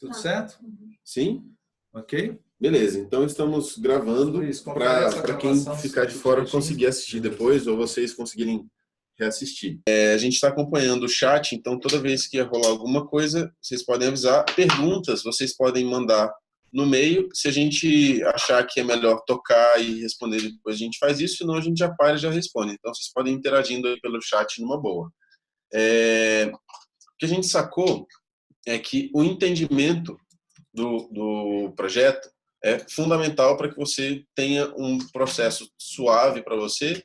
Tudo certo? Sim? Ok? Beleza, então estamos gravando para quem ficar de fora conseguir assistir depois ou vocês conseguirem reassistir. A gente está acompanhando o chat, então toda vez que rolar alguma coisa, vocês podem avisar. Perguntas, vocês podem mandar no meio. Se a gente achar que é melhor tocar e responder depois, a gente faz isso, senão a gente já para e já responde. Então vocês podem ir interagindo aí pelo chat numa boa. O que a gente sacou é que o entendimento do projeto é fundamental para que você tenha um processo suave para você,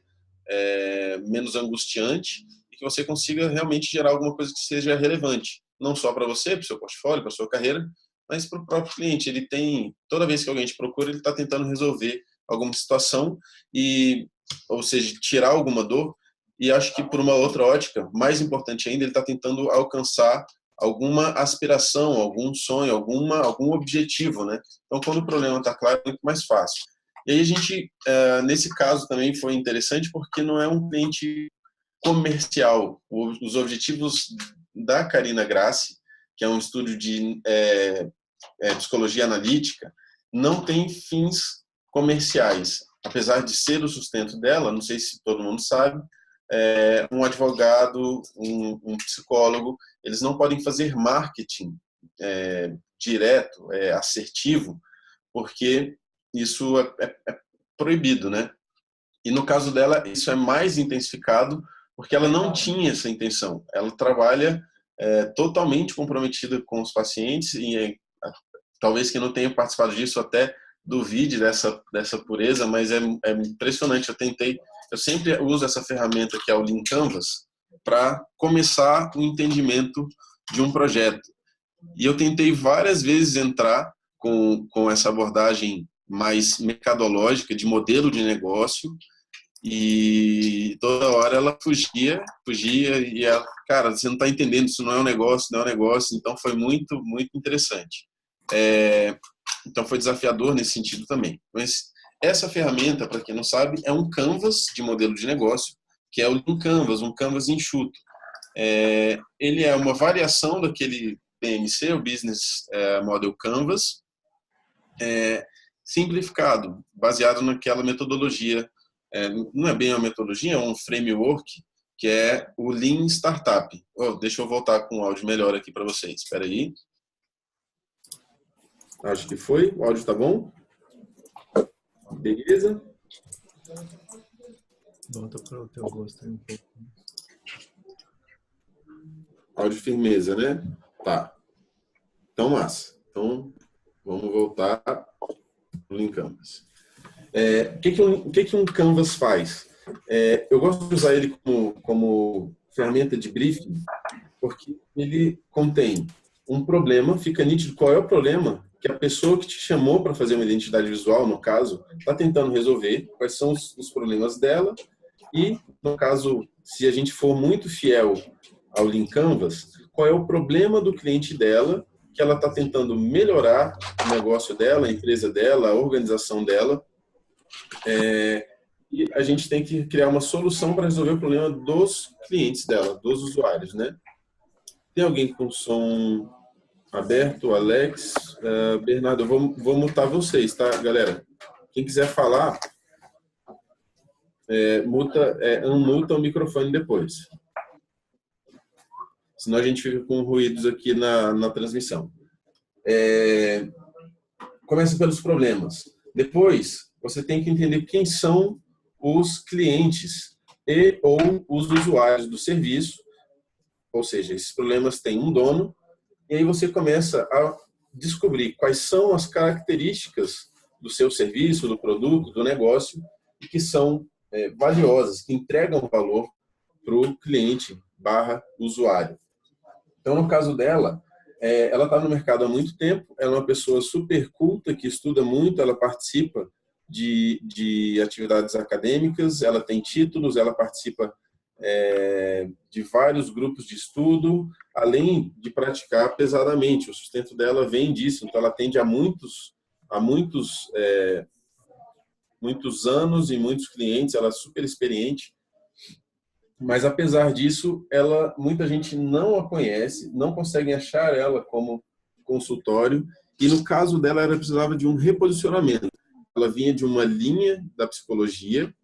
menos angustiante, e que você consiga realmente gerar alguma coisa que seja relevante, não só para você, para o seu portfólio, para a sua carreira, mas para o próprio cliente. Ele tem, toda vez que alguém te procura, ele está tentando resolver alguma situação, ou seja, tirar alguma dor, e acho que por uma outra ótica, mais importante ainda, ele está tentando alcançar alguma aspiração, algum sonho, algum objetivo, né? Então, quando o problema está claro, é muito mais fácil. E aí a gente, nesse caso também foi interessante porque não é um cliente comercial. Os objetivos da Carina Grassi, que é um estúdio de psicologia analítica, não tem fins comerciais. Apesar de ser o sustento dela, não sei se todo mundo sabe, um advogado, um psicólogo, eles não podem fazer marketing direto, assertivo, porque isso é proibido, né? E no caso dela, isso é mais intensificado, porque ela não tinha essa intenção. Ela trabalha totalmente comprometida com os pacientes, e talvez quem não tenha participado disso até duvide dessa pureza, mas é impressionante. Eu sempre uso essa ferramenta que é o Lean Canvas para começar o entendimento de um projeto. E eu tentei várias vezes entrar com essa abordagem mais mercadológica, de modelo de negócio, e toda hora ela fugia, e ela, cara, você não está entendendo, isso não é um negócio, não é um negócio. Então foi muito, muito interessante. Então foi desafiador nesse sentido também. Mas essa ferramenta, para quem não sabe, é um canvas de modelo de negócio, que é o Lean Canvas, um canvas enxuto. Ele é uma variação daquele BMC, o Business Model Canvas, simplificado, baseado naquela metodologia. Não é bem uma metodologia, é um framework, que é o Lean Startup. Deixa eu voltar com o áudio melhor aqui para vocês. Espera aí. Acho que foi. O áudio tá bom? Beleza? Volta para o teu gosto aí um pouco. Áudio firmeza, né? Tá. Então, massa. Então, vamos voltar no Lean Canvas. O que um Canvas faz? Eu gosto de usar ele como ferramenta de briefing, porque ele contém um problema, fica nítido qual é o problema que a pessoa que te chamou para fazer uma identidade visual, no caso, está tentando resolver, quais são os problemas dela, e, no caso, se a gente for muito fiel ao Lean Canvas, qual é o problema do cliente dela, que ela está tentando melhorar o negócio dela, a empresa dela, a organização dela, e a gente tem que criar uma solução para resolver o problema dos clientes dela, dos usuários, né? Tem alguém com som aberto? Alex, Bernardo, eu vou mutar vocês, tá, galera? Quem quiser falar, unmuta o microfone depois. Senão a gente fica com ruídos aqui na transmissão. Começa pelos problemas. Depois, você tem que entender quem são os clientes ou os usuários do serviço. Ou seja, esses problemas têm um dono, e aí você começa a descobrir quais são as características do seu serviço, do produto, do negócio, que são valiosas, que entregam valor para o cliente / usuário. Então, no caso dela, ela está no mercado há muito tempo, ela é uma pessoa super culta, que estuda muito, ela participa de atividades acadêmicas, ela tem títulos, ela participa de vários grupos de estudo, além de praticar pesadamente. O sustento dela vem disso, então ela atende a muitos anos e muitos clientes, ela é super experiente, mas apesar disso, muita gente não a conhece, não consegue achar ela como consultório, e no caso dela, ela precisava de um reposicionamento. Ela vinha de uma linha da psicologia,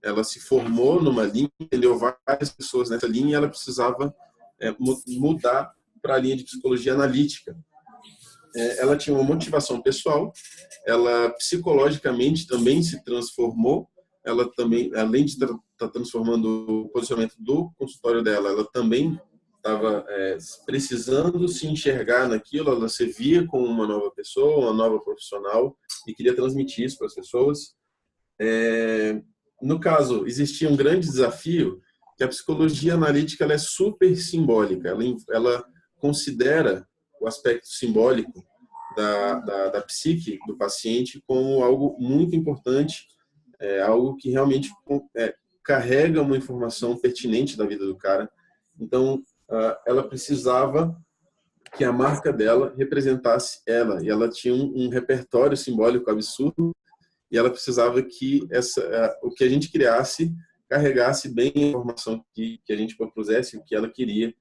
ela se formou numa linha, entendeu várias pessoas nessa linha, e ela precisava mudar para a linha de psicologia analítica. Ela tinha uma motivação pessoal, ela psicologicamente também se transformou, ela também, além de estar transformando o posicionamento do consultório dela, ela também estava precisando se enxergar naquilo, ela se via como uma nova pessoa, uma nova profissional, e queria transmitir isso para as pessoas. No caso, existia um grande desafio, que a psicologia analítica ela é super simbólica, ela considera o aspecto simbólico da psique do paciente como algo muito importante, algo que realmente carrega uma informação pertinente da vida do cara. Então, ela precisava que a marca dela representasse ela, e ela tinha um repertório simbólico absurdo, e ela precisava que o que a gente criasse carregasse bem a informação que a gente propusesse, o que ela queria.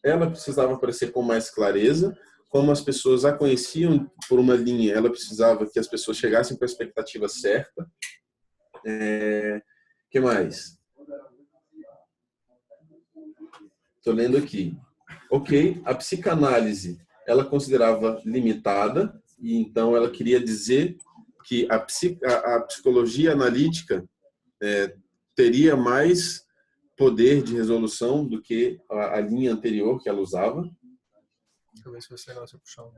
Ela precisava aparecer com mais clareza, como as pessoas a conheciam por uma linha, ela precisava que as pessoas chegassem com a expectativa certa. Que mais? Estou lendo aqui. Ok, a psicanálise ela considerava limitada, e então ela queria dizer que a psicologia analítica teria mais poder de resolução do que a linha anterior que ela usava. Deixa eu ver se vai ser legal se eu puxar um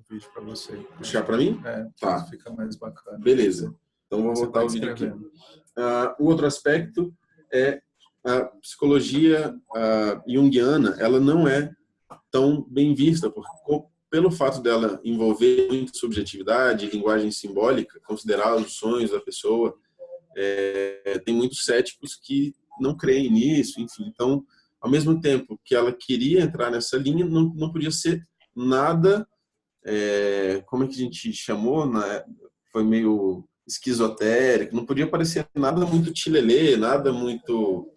vídeo para você. Puxar para mim? Tá. Fica mais bacana. Beleza. Então vou voltar o vídeo aqui. O outro aspecto é a psicologia junguiana. Ela não é tão bem vista, pelo fato dela envolver muita subjetividade, linguagem simbólica, considerar os sonhos da pessoa. Tem muitos céticos que não creem nisso, enfim. Então, ao mesmo tempo que ela queria entrar nessa linha, não podia ser nada, como é que a gente chamou? Foi meio esquizotérico, não podia parecer nada muito tilelê, nada muito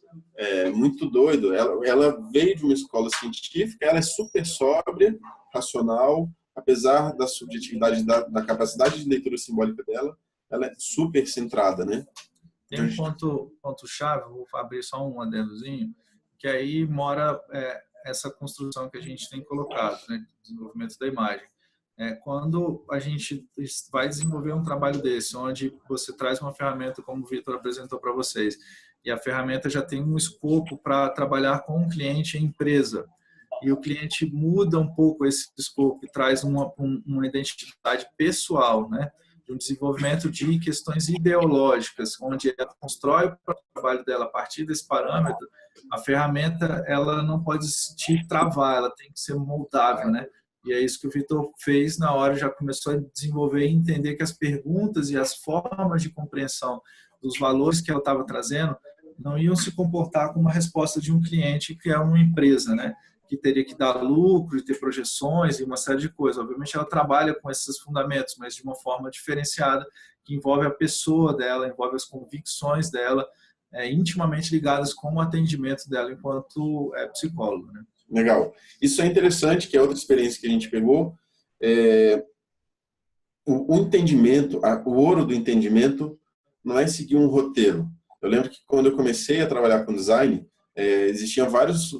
doido. Ela veio de uma escola científica, ela é super sóbria, racional, apesar da subjetividade, da capacidade de leitura simbólica dela, ela é super centrada, né? Tem um ponto-chave, vou abrir só um adendozinho, que aí mora essa construção que a gente tem colocado, né, desenvolvimento da imagem. Quando a gente vai desenvolver um trabalho desse, onde você traz uma ferramenta como o Vitor apresentou para vocês, e a ferramenta já tem um escopo para trabalhar com um cliente e empresa, e o cliente muda um pouco esse escopo e traz uma identidade pessoal, né, de um desenvolvimento de questões ideológicas, onde ela constrói o trabalho dela a partir desse parâmetro. A ferramenta ela não pode te travar, ela tem que ser moldável, né? E é isso que o Vitor fez na hora, já começou a desenvolver e entender que as perguntas e as formas de compreensão dos valores que ela estava trazendo não iam se comportar como uma resposta de um cliente que é uma empresa, né? Que teria que dar lucro e ter projeções e uma série de coisas. Obviamente ela trabalha com esses fundamentos, mas de uma forma diferenciada, que envolve a pessoa dela, envolve as convicções dela, intimamente ligadas com o atendimento dela enquanto psicólogo, né? Legal. Isso é interessante, que é outra experiência que a gente pegou. O entendimento, o ouro do entendimento não é seguir um roteiro. Eu lembro que quando eu comecei a trabalhar com design, existiam vários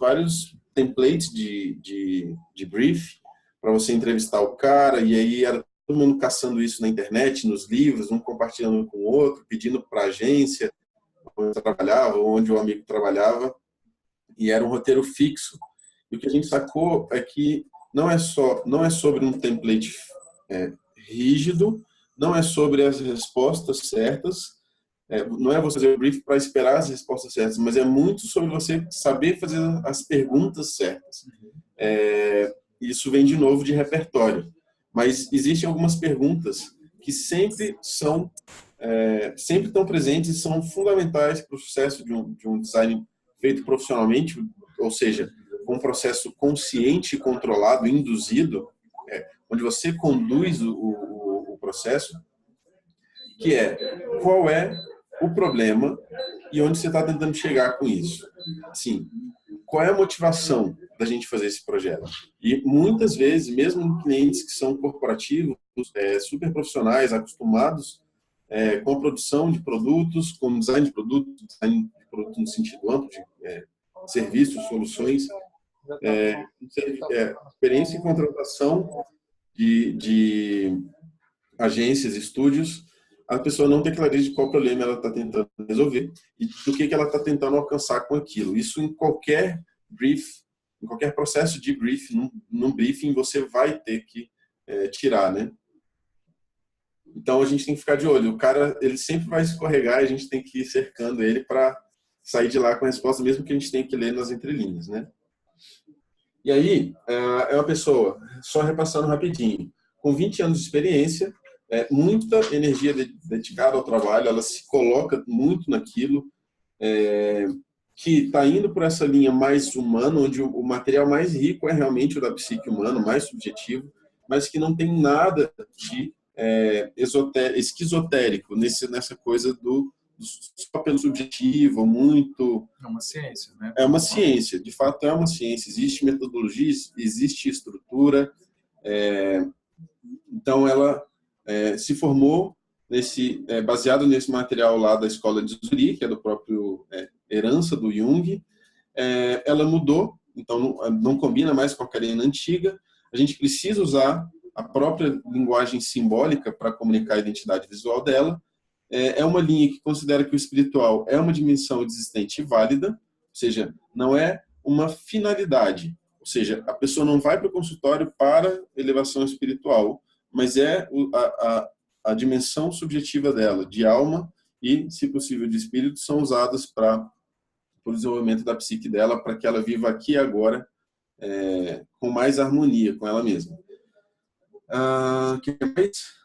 templates de brief para você entrevistar o cara, e aí era todo mundo caçando isso na internet, nos livros, um compartilhando com o outro, pedindo para a agência onde eu trabalhava, ou onde o amigo trabalhava, e era um roteiro fixo. E o que a gente sacou é que não é sobre um template rígido, não é sobre as respostas certas, não é você fazer o brief para esperar as respostas certas, mas é muito sobre você saber fazer as perguntas certas. Isso vem de novo de repertório. Mas existem algumas perguntas que sempre estão presentes e são fundamentais para o sucesso de um design feito profissionalmente, ou seja, com um processo consciente, controlado, induzido, onde você conduz o processo, que qual é o problema e onde você está tentando chegar com isso. Sim, qual é a motivação da gente fazer esse projeto. E muitas vezes, mesmo clientes que são corporativos, super profissionais, acostumados com a produção de produtos, com design de produtos no sentido amplo, de serviços, soluções, experiência em contratação de agências, estúdios, a pessoa não tem clareza de qual problema ela está tentando resolver e do que ela está tentando alcançar com aquilo. Isso em qualquer brief, em qualquer processo de briefing, num briefing você vai ter que tirar, né? Então a gente tem que ficar de olho. O cara, ele sempre vai escorregar e a gente tem que ir cercando ele para sair de lá com a resposta, mesmo que a gente tenha que ler nas entrelinhas, né? E aí, é uma pessoa, só repassando rapidinho, com 20 anos de experiência, muita energia dedicada ao trabalho, ela se coloca muito naquilo, que está indo por essa linha mais humana, onde o material mais rico é realmente o da psique humana, mais subjetivo, mas que não tem nada de esquizotérico nessa coisa só pelo subjetivo, muito... É uma ciência, né? É uma ciência, de fato é uma ciência. Existe metodologia, existe estrutura. Então, ela se formou baseado nesse material lá da escola de Zurique, que é do próprio herança do Jung. Ela mudou, então não combina mais com a Karina antiga. A gente precisa usar a própria linguagem simbólica para comunicar a identidade visual dela. É uma linha que considera que o espiritual é uma dimensão existente e válida, ou seja, não é uma finalidade. Ou seja, a pessoa não vai para o consultório para elevação espiritual, mas a dimensão subjetiva dela, de alma e, se possível, de espírito, são usadas para o desenvolvimento da psique dela, para que ela viva aqui e agora com mais harmonia com ela mesma. Que mais?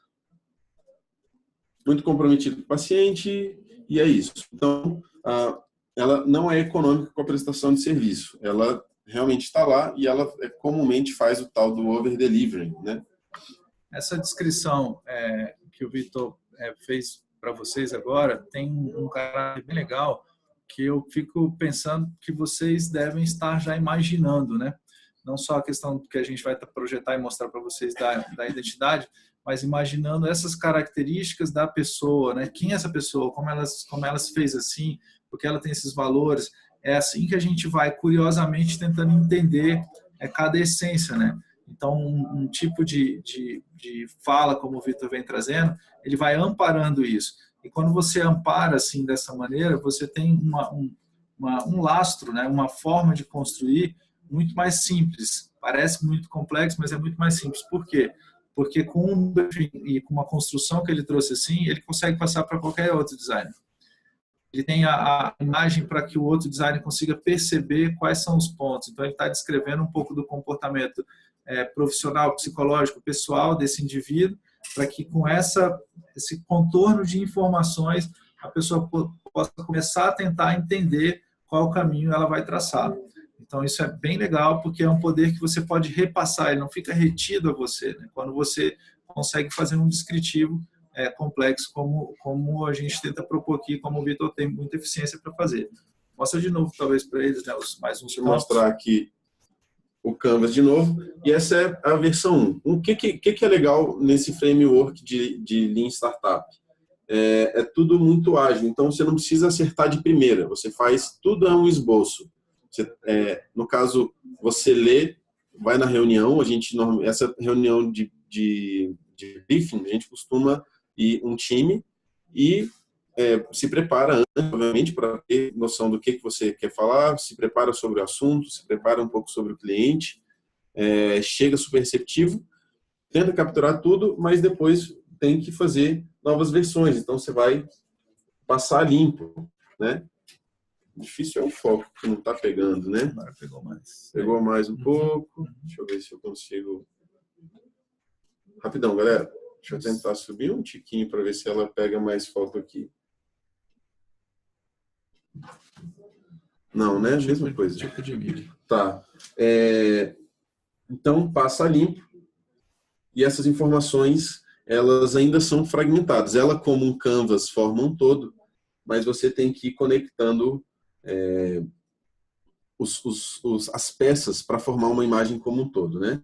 Muito comprometido com o paciente, e é isso. Então, ela não é econômica com a prestação de serviço. Ela realmente está lá e ela comumente faz o tal do over-delivering, né? Essa descrição que o Vitor fez para vocês agora tem um caráter bem legal que eu fico pensando que vocês devem estar já imaginando, né? Não só a questão que a gente vai projetar e mostrar para vocês da identidade, mas imaginando essas características da pessoa, né? Quem é essa pessoa? Como ela se fez assim? Porque ela tem esses valores? É assim que a gente vai, curiosamente, tentando entender cada essência, né? Então, um tipo de fala, como o Vitor vem trazendo, ele vai amparando isso. E quando você ampara assim dessa maneira, você tem um lastro, né? Uma forma de construir muito mais simples. Parece muito complexo, mas é muito mais simples. Por quê? Porque com um briefing e com uma construção que ele trouxe assim, ele consegue passar para qualquer outro designer. Ele tem a imagem para que o outro designer consiga perceber quais são os pontos. Então, ele está descrevendo um pouco do comportamento profissional, psicológico, pessoal desse indivíduo, para que com esse contorno de informações a pessoa possa começar a tentar entender qual caminho ela vai traçar. Então, isso é bem legal, porque é um poder que você pode repassar, ele não fica retido a você, né? Quando você consegue fazer um descritivo complexo, como a gente tenta propor aqui, como o Vitor tem muita eficiência para fazer. Mostra de novo, talvez, para eles, né, mais uns pontos. Deixa eu mostrar aqui o Canvas de novo. E essa é a versão 1. O que é legal nesse framework de Lean Startup? É tudo muito ágil, então você não precisa acertar de primeira, você faz tudo um esboço. No caso, você lê, vai na reunião, essa reunião de briefing, a gente costuma ir um time e se prepara antes, obviamente, para ter noção do que você quer falar, se prepara sobre o assunto, se prepara um pouco sobre o cliente, chega super receptivo, tenta capturar tudo, mas depois tem que fazer novas versões, então você vai passar limpo, né? Difícil é o foco, que não está pegando, né? Agora pegou mais. Pegou mais um pouco. Deixa eu ver se eu consigo. Rapidão, galera. Deixa eu tentar subir um tiquinho para ver se ela pega mais foco aqui. Não, né? Mesma coisa. Tipo de mídia. Tá. Então, passa limpo. E essas informações, elas ainda são fragmentadas. Ela, como um canvas, forma um todo, mas você tem que ir conectando as peças para formar uma imagem como um todo, né?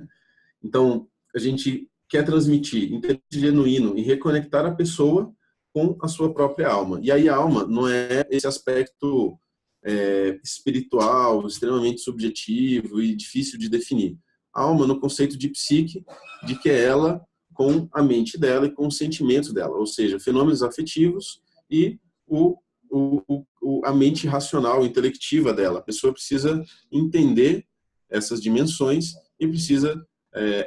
Então, a gente quer transmitir interesse genuíno e reconectar a pessoa com a sua própria alma. E aí a alma não é esse aspecto espiritual, extremamente subjetivo e difícil de definir. A alma no conceito de psique, de que é ela com a mente dela e com os sentimentos dela, ou seja, fenômenos afetivos e a mente racional, intelectiva dela. A pessoa precisa entender essas dimensões e precisa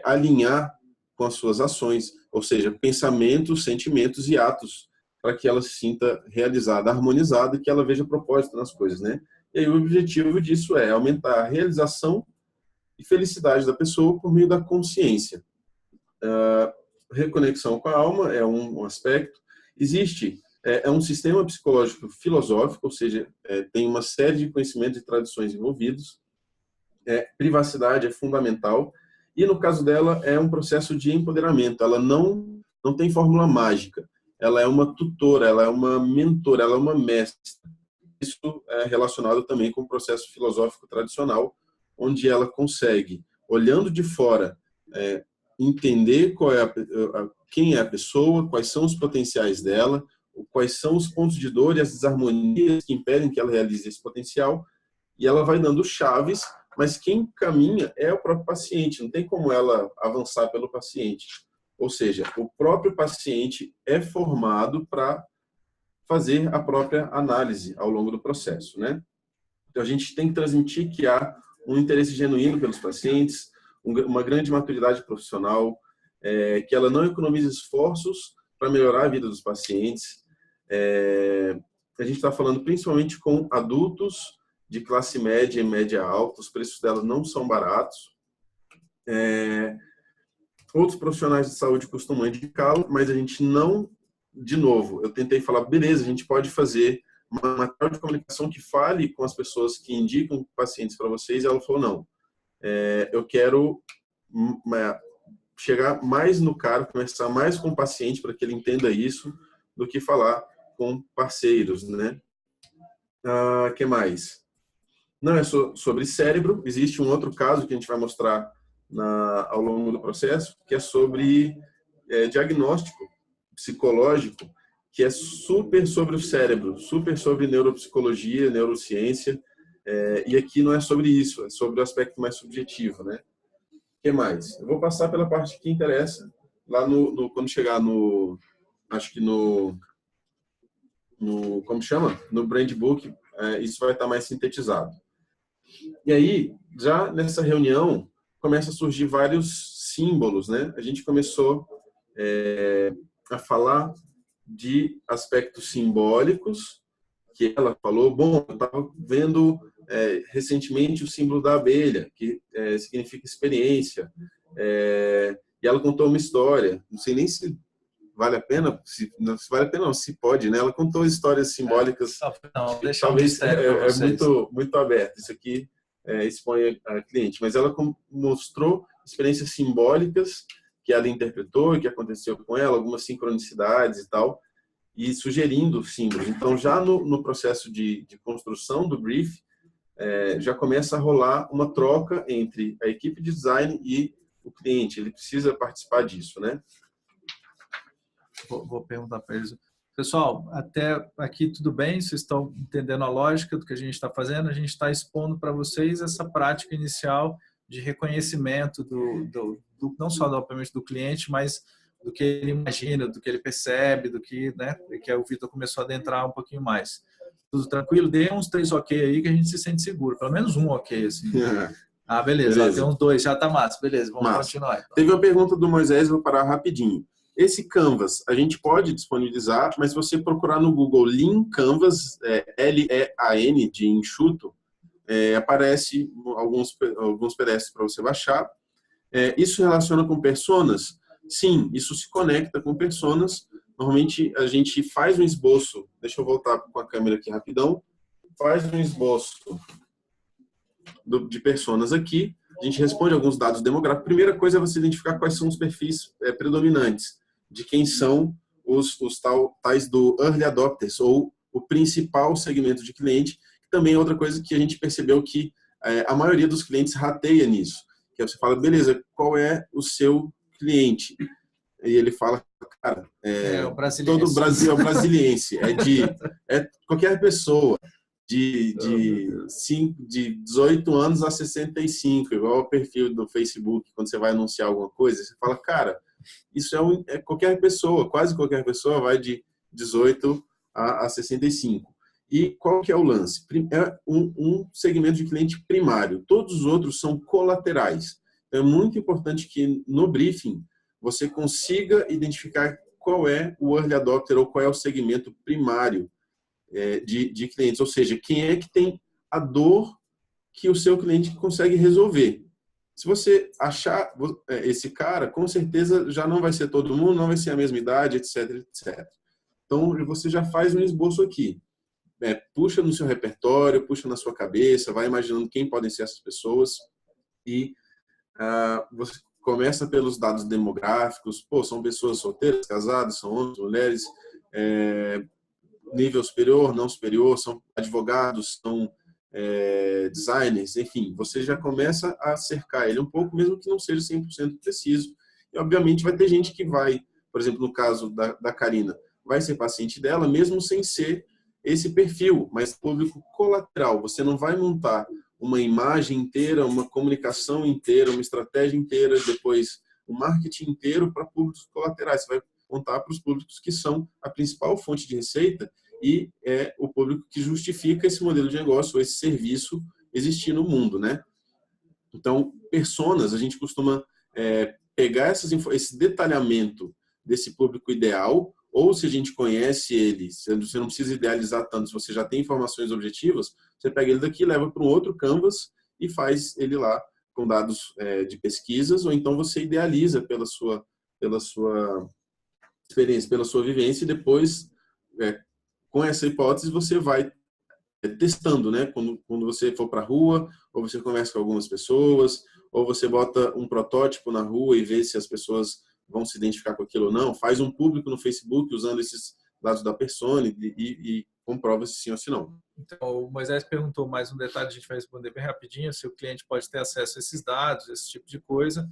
alinhar com as suas ações, ou seja, pensamentos, sentimentos e atos, para que ela se sinta realizada, harmonizada e que ela veja propósito nas coisas, né? E aí o objetivo disso é aumentar a realização e felicidade da pessoa por meio da consciência. Reconexão com a alma é um aspecto. Existe um sistema psicológico filosófico, ou seja, tem uma série de conhecimentos e tradições envolvidos. Privacidade é fundamental. E no caso dela é um processo de empoderamento. Ela não tem fórmula mágica. Ela é uma tutora, ela é uma mentora, ela é uma mestra. Isso é relacionado também com o processo filosófico tradicional, onde ela consegue, olhando de fora, entender quem é a pessoa, quais são os potenciais dela, quais são os pontos de dor e as desarmonias que impedem que ela realize esse potencial, e ela vai dando chaves, mas quem caminha é o próprio paciente, não tem como ela avançar pelo paciente. Ou seja, o próprio paciente é formado para fazer a própria análise ao longo do processo, né? Então, a gente tem que transmitir que há um interesse genuíno pelos pacientes, uma grande maturidade profissional, que ela não economiza esforços para melhorar a vida dos pacientes. A gente está falando principalmente com adultos de classe média e média alta, os preços delas não são baratos. Outros profissionais de saúde costumam indicá-lo, mas a gente não, de novo, eu tentei falar, beleza, a gente pode fazer uma material de comunicação que fale com as pessoas que indicam pacientes para vocês, e ela falou, não, eu quero chegar mais no cara, conversar mais com o paciente para que ele entenda isso, do que falar com parceiros, né? Que mais? Não é sobre cérebro, existe um outro caso que a gente vai mostrar ao longo do processo, que é sobre diagnóstico psicológico, que é super sobre o cérebro, super sobre neuropsicologia, neurociência, e aqui não é sobre isso, é sobre o aspecto mais subjetivo, né? O que mais? Eu vou passar pela parte que interessa, lá quando chegar acho que como chama? No Brand Book, isso vai estar mais sintetizado. E aí, já nessa reunião, começa a surgir vários símbolos, né? A gente começou a falar de aspectos simbólicos, que ela falou, bom, eu estava vendo recentemente o símbolo da abelha, que significa experiência, e ela contou uma história, não sei nem se vale a pena, se vale a pena não, se pode, né? Ela contou histórias simbólicas, não, talvez muito aberto, isso aqui expõe a cliente, mas ela mostrou experiências simbólicas que ela interpretou e que aconteceu com ela, algumas sincronicidades e tal, e sugerindo símbolos. Então, já no processo de construção do brief, já começa a rolar uma troca entre a equipe de design e o cliente. Ele precisa participar disso, né? Vou perguntar para eles. Pessoal, até aqui tudo bem? Vocês estão entendendo a lógica do que a gente está fazendo? A gente está expondo para vocês essa prática inicial de reconhecimento não só obviamente do cliente, mas do que ele imagina, do que ele percebe, do que, né, que o Vitor começou a adentrar um pouquinho mais. Tudo tranquilo? Dê uns 3 ok aí que a gente se sente seguro. Pelo menos um ok, assim. Beleza. Tem uns 2, já tá massa. Beleza, vamos continuar. Então. Teve uma pergunta do Moisés, vou parar rapidinho. Esse Canvas, a gente pode disponibilizar, mas se você procurar no Google Lean Canvas, L-E-A-N, de enxuto, aparece alguns PDFs para você baixar. Isso relaciona com personas? Sim, isso se conecta com personas. Normalmente a gente faz um esboço, deixa eu voltar com a câmera aqui rapidão, faz um esboço de personas aqui, a gente responde alguns dados demográficos. Primeira coisa é você identificar quais são os perfis predominantes, de quem são os tais do early adopters, ou o principal segmento de cliente. Também é outra coisa que a gente percebeu que a maioria dos clientes rateia nisso. Que aí você fala, beleza, qual é o seu cliente? E ele fala, cara, o brasiliense. todo o Brasil é o brasiliense. É qualquer pessoa de 18 anos a 65, igual o perfil do Facebook, quando você vai anunciar alguma coisa, você fala, cara, isso é qualquer pessoa, quase qualquer pessoa vai de 18 a 65. E qual que é o lance? É um segmento de cliente primário. Todos os outros são colaterais. Então, é muito importante que no briefing você consiga identificar qual é o early adopter ou qual é o segmento primário de clientes. Ou seja, quem é que tem a dor que o seu cliente consegue resolver. Se você achar esse cara, com certeza já não vai ser todo mundo, não vai ser a mesma idade, etc, etc. Então, você já faz um esboço aqui. Puxa no seu repertório, puxa na sua cabeça, vai imaginando quem podem ser essas pessoas e você começa pelos dados demográficos. São pessoas solteiras, casadas, são homens, mulheres, nível superior, não superior, são advogados, são designers, enfim, você já começa a cercar ele um pouco, mesmo que não seja 100% preciso. E, obviamente, vai ter gente que vai, por exemplo, no caso da Karina, vai ser paciente dela, mesmo sem ser esse perfil, mas público colateral. Você não vai montar uma imagem inteira, uma comunicação inteira, uma estratégia inteira, depois um marketing inteiro para públicos colaterais. Você vai montar para os públicos que são a principal fonte de receita e é o público que justifica esse modelo de negócio, ou esse serviço existir no mundo, né? Então, personas, a gente costuma pegar esse detalhamento desse público ideal, ou se a gente conhece ele, você não precisa idealizar tanto, se você já tem informações objetivas, você pega ele daqui, leva para um outro canvas e faz ele lá com dados de pesquisas, ou então você idealiza pela sua experiência, pela sua vivência, e depois, com essa hipótese, você vai testando, né? Quando você for para a rua, ou você conversa com algumas pessoas, ou você bota um protótipo na rua e vê se as pessoas vão se identificar com aquilo ou não, faz um público no Facebook usando esses dados da persona e comprova se sim ou se não. Então, o Moisés perguntou mais um detalhe, a gente vai responder bem rapidinho, se o cliente pode ter acesso a esses dados, esse tipo de coisa.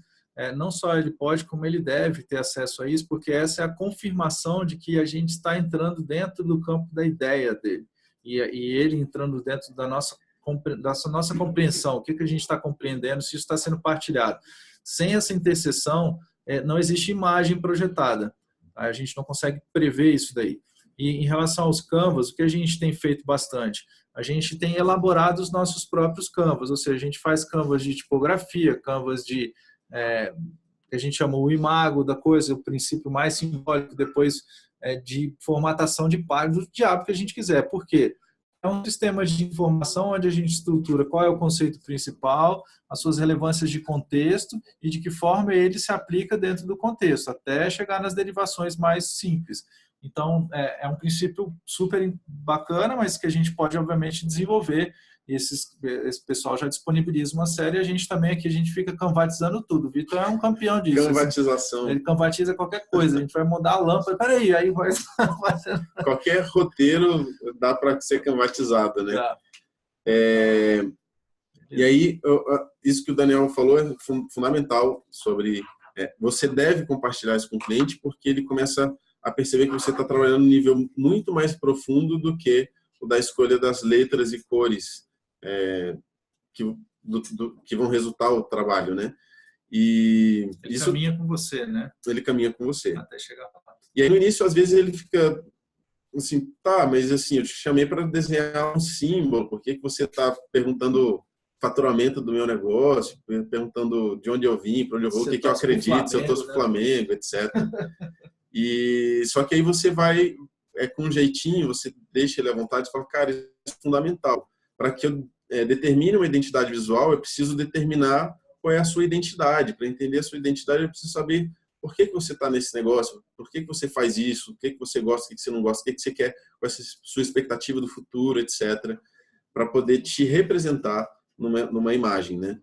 Não só ele pode, como ele deve ter acesso a isso, porque essa é a confirmação de que a gente está entrando dentro do campo da ideia dele. E ele entrando dentro da nossa compreensão, o que a gente está compreendendo, se isso está sendo partilhado. Sem essa interseção, não existe imagem projetada. A gente não consegue prever isso daí. E em relação aos canvas, o que a gente tem feito bastante? A gente tem elaborado os nossos próprios canvas, ou seja, a gente faz canvas de tipografia, canvas de que a gente chama o imago da coisa, o princípio mais simbólico, depois de formatação de páginas, do diabo que a gente quiser. Por quê? É um sistema de informação onde a gente estrutura qual é o conceito principal, as suas relevâncias de contexto e de que forma ele se aplica dentro do contexto, até chegar nas derivações mais simples. Então, é um princípio super bacana, mas que a gente pode, obviamente, desenvolver. Esse pessoal já disponibiliza uma série, a gente também aqui, a gente fica canvatizando tudo. O Vitor é um campeão disso. Canvatização. Assim, ele canvatiza qualquer coisa, a gente vai mudar a lâmpada, peraí, aí vai... Qualquer roteiro dá para ser canvatizado, né? E aí, isso que o Daniel falou é fundamental sobre... você deve compartilhar isso com o cliente, porque ele começa a perceber que você está trabalhando num nível muito mais profundo do que o da escolha das letras e cores que vão resultar o trabalho, né? E ele caminha com você, né? Ele caminha com você. Até chegar lá. E aí, no início, às vezes, ele fica assim, tá, mas assim, eu te chamei para desenhar um símbolo, por que você está perguntando faturamento do meu negócio, perguntando de onde eu vim, para onde eu vou, o que eu acredito, se eu torço pro Flamengo, etc. E só que aí você vai com um jeitinho, você deixa ele à vontade e fala, cara, isso é fundamental. Para que eu determine uma identidade visual, eu preciso determinar qual é a sua identidade. Para entender a sua identidade, eu preciso saber por que você está nesse negócio, por que você faz isso, o que você gosta, o que você não gosta, o que você quer, qual é a sua expectativa do futuro, etc. Para poder te representar numa imagem, né?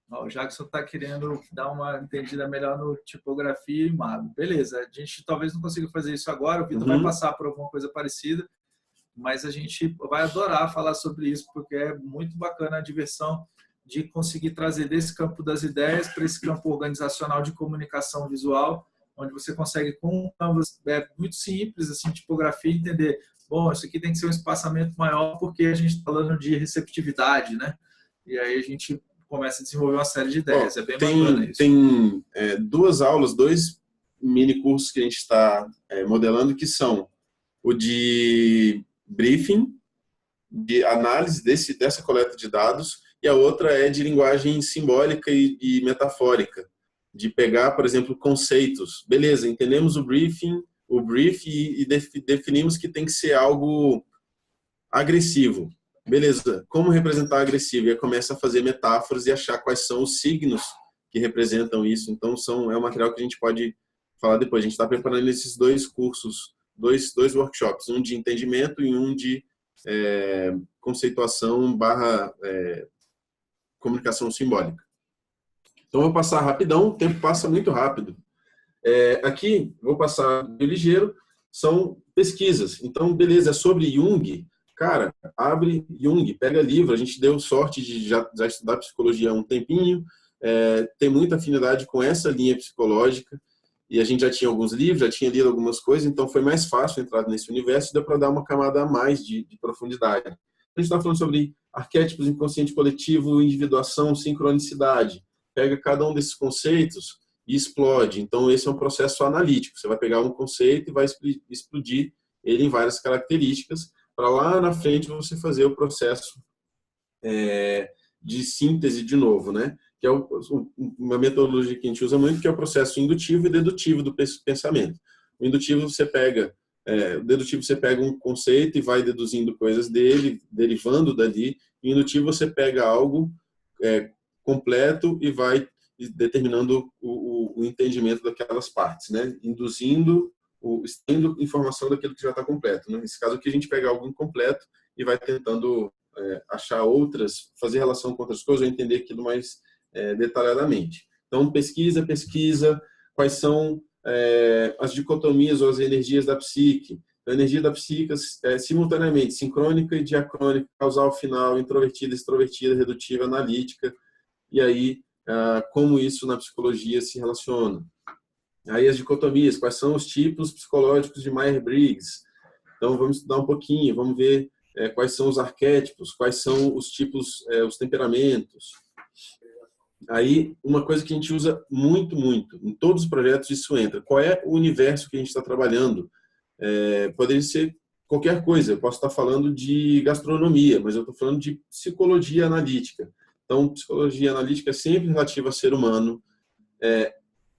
O Jackson está querendo dar uma entendida melhor no tipografia e imago. Beleza, a gente talvez não consiga fazer isso agora, o Vitor vai passar por alguma coisa parecida, mas a gente vai adorar falar sobre isso, porque é muito bacana a diversão de conseguir trazer desse campo das ideias para esse campo organizacional de comunicação visual, onde você consegue, com um canvas muito simples, assim, tipografia, entender, bom, isso aqui tem que ser um espaçamento maior porque a gente está falando de receptividade, né? E aí a gente começa a desenvolver uma série de ideias. É bem bacana isso. Tem 2 aulas, 2 mini cursos que a gente está modelando, que são o de briefing, de análise dessa coleta de dados, e a outra é de linguagem simbólica e metafórica, de pegar, por exemplo, conceitos. Beleza, entendemos o brief e definimos que tem que ser algo agressivo. Beleza, como representar agressivo? E aí começa a fazer metáforas e achar quais são os signos que representam isso. Então, é um material que a gente pode falar depois. A gente está preparando esses 2 cursos, dois workshops, um de entendimento e um de conceituação / comunicação simbólica. Então, vou passar rapidão, o tempo passa muito rápido. Aqui, vou passar ligeiro, são pesquisas. Então, beleza, é sobre Jung. Cara, abre Jung, pega livro. A gente deu sorte de já estudar psicologia há um tempinho, tem muita afinidade com essa linha psicológica, e a gente já tinha alguns livros, já tinha lido algumas coisas, então foi mais fácil entrar nesse universo, deu para dar uma camada a mais de profundidade. A gente está falando sobre arquétipos, inconsciente coletivo, individuação, sincronicidade. Pega cada um desses conceitos e explode. Então, esse é um processo analítico. Você vai pegar um conceito e vai explodir ele em várias características, para lá na frente você fazer o processo de síntese de novo, né? Que é uma metodologia que a gente usa muito, que é o processo indutivo e dedutivo do pensamento. O indutivo você pega, o dedutivo você pega um conceito e vai deduzindo coisas dele, derivando dali. O indutivo você pega algo completo e vai determinando o entendimento daquelas partes, né? Induzindo, extraindo informação daquilo que já está completo. Né? Nesse caso aqui a gente pega algo incompleto e vai tentando achar outras, fazer relação com outras coisas ou entender aquilo mais detalhadamente. Então, pesquisa, quais são as dicotomias ou as energias da psique. A energia da psique é simultaneamente sincrônica e diacrônica, causal final, introvertida, extrovertida, redutiva, analítica, e aí como isso na psicologia se relaciona. Aí as dicotomias, quais são os tipos psicológicos de Myers-Briggs. Então, vamos estudar um pouquinho, vamos ver quais são os arquétipos, quais são os tipos, os temperamentos. Aí, uma coisa que a gente usa muito, em todos os projetos isso entra. Qual é o universo que a gente está trabalhando? Poderia ser qualquer coisa. Eu posso estar falando de gastronomia, mas eu estou falando de psicologia analítica. Então, psicologia analítica é sempre relativa ao ser humano.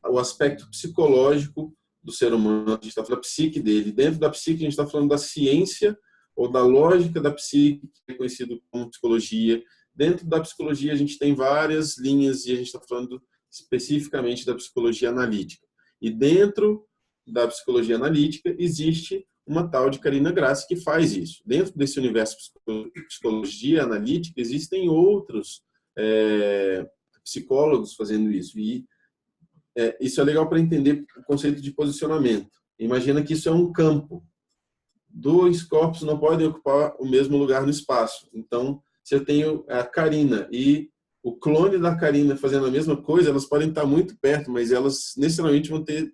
O aspecto psicológico do ser humano, a gente está falando da psique dele. Dentro da psique, a gente está falando da ciência ou da lógica da psique, que é conhecido como psicologia. Dentro da psicologia, a gente tem várias linhas e a gente está falando especificamente da psicologia analítica. E dentro da psicologia analítica, existe uma tal de Carina Grassi que faz isso. Dentro desse universo de psicologia analítica, existem outros psicólogos fazendo isso. E isso é legal para entender o conceito de posicionamento. Imagina que isso é um campo. 2 corpos não podem ocupar o mesmo lugar no espaço. Então, se eu tenho a Carina e o clone da Carina fazendo a mesma coisa, elas podem estar muito perto, mas elas necessariamente vão ter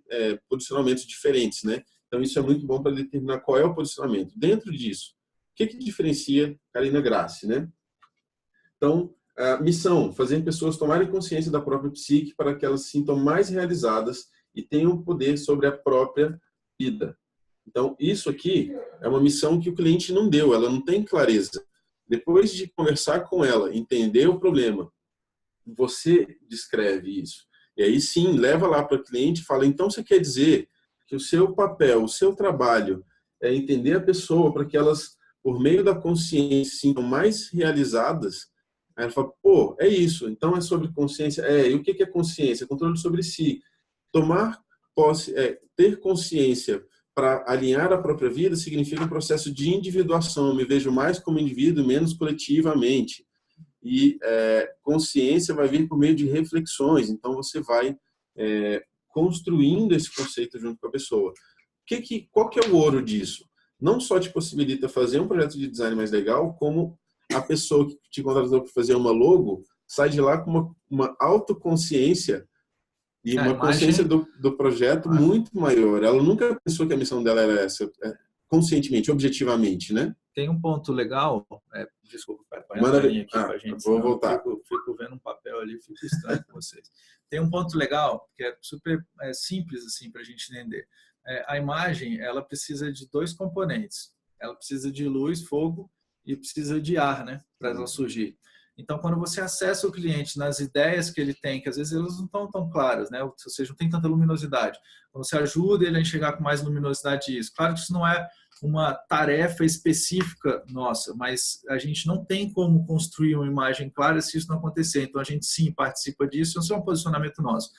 posicionamentos diferentes, né? Então, isso é muito bom para determinar qual é o posicionamento. Dentro disso, o que diferencia Carina Grassi, né? Então, a missão, fazer pessoas tomarem consciência da própria psique para que elas se sintam mais realizadas e tenham poder sobre a própria vida. Então, isso aqui é uma missão que o cliente não deu, ela não tem clareza. Depois de conversar com ela, entender o problema, você descreve isso. E aí sim, leva lá para o cliente e fala, então você quer dizer que o seu papel, o seu trabalho é entender a pessoa para que elas, por meio da consciência, se sintam mais realizadas. Aí ela fala, pô, é isso, então é sobre consciência. E o que é consciência? Controle sobre si. Tomar posse, ter consciência para alinhar a própria vida significa um processo de individuação. Eu me vejo mais como indivíduo, menos coletivamente. E consciência vai vir por meio de reflexões. Então, você vai construindo esse conceito junto com a pessoa. Qual que é o ouro disso? não só te possibilita fazer um projeto de design mais legal, como a pessoa que te contratou para fazer uma logo sai de lá com uma autoconsciência e uma consciência do projeto muito maior. Ela nunca pensou que a missão dela era essa, conscientemente, objetivamente, né? Tem um ponto legal, desculpa, vai Manda entrar aqui pra gente, vou voltar. Fico vendo um papel ali, fico estranho com vocês. Tem um ponto legal, que é super simples assim para a gente entender. A imagem, ela precisa de 2 componentes. Ela precisa de luz, fogo e precisa de ar, né, para ela surgir. Então, quando você acessa o cliente nas ideias que ele tem, que às vezes elas não estão tão claras, né? Ou seja, não tem tanta luminosidade. Quando você ajuda ele a enxergar com mais luminosidade isso. Claro que isso não é uma tarefa específica nossa, mas a gente não tem como construir uma imagem clara se isso não acontecer. Então, a gente sim participa disso, isso é um posicionamento nosso.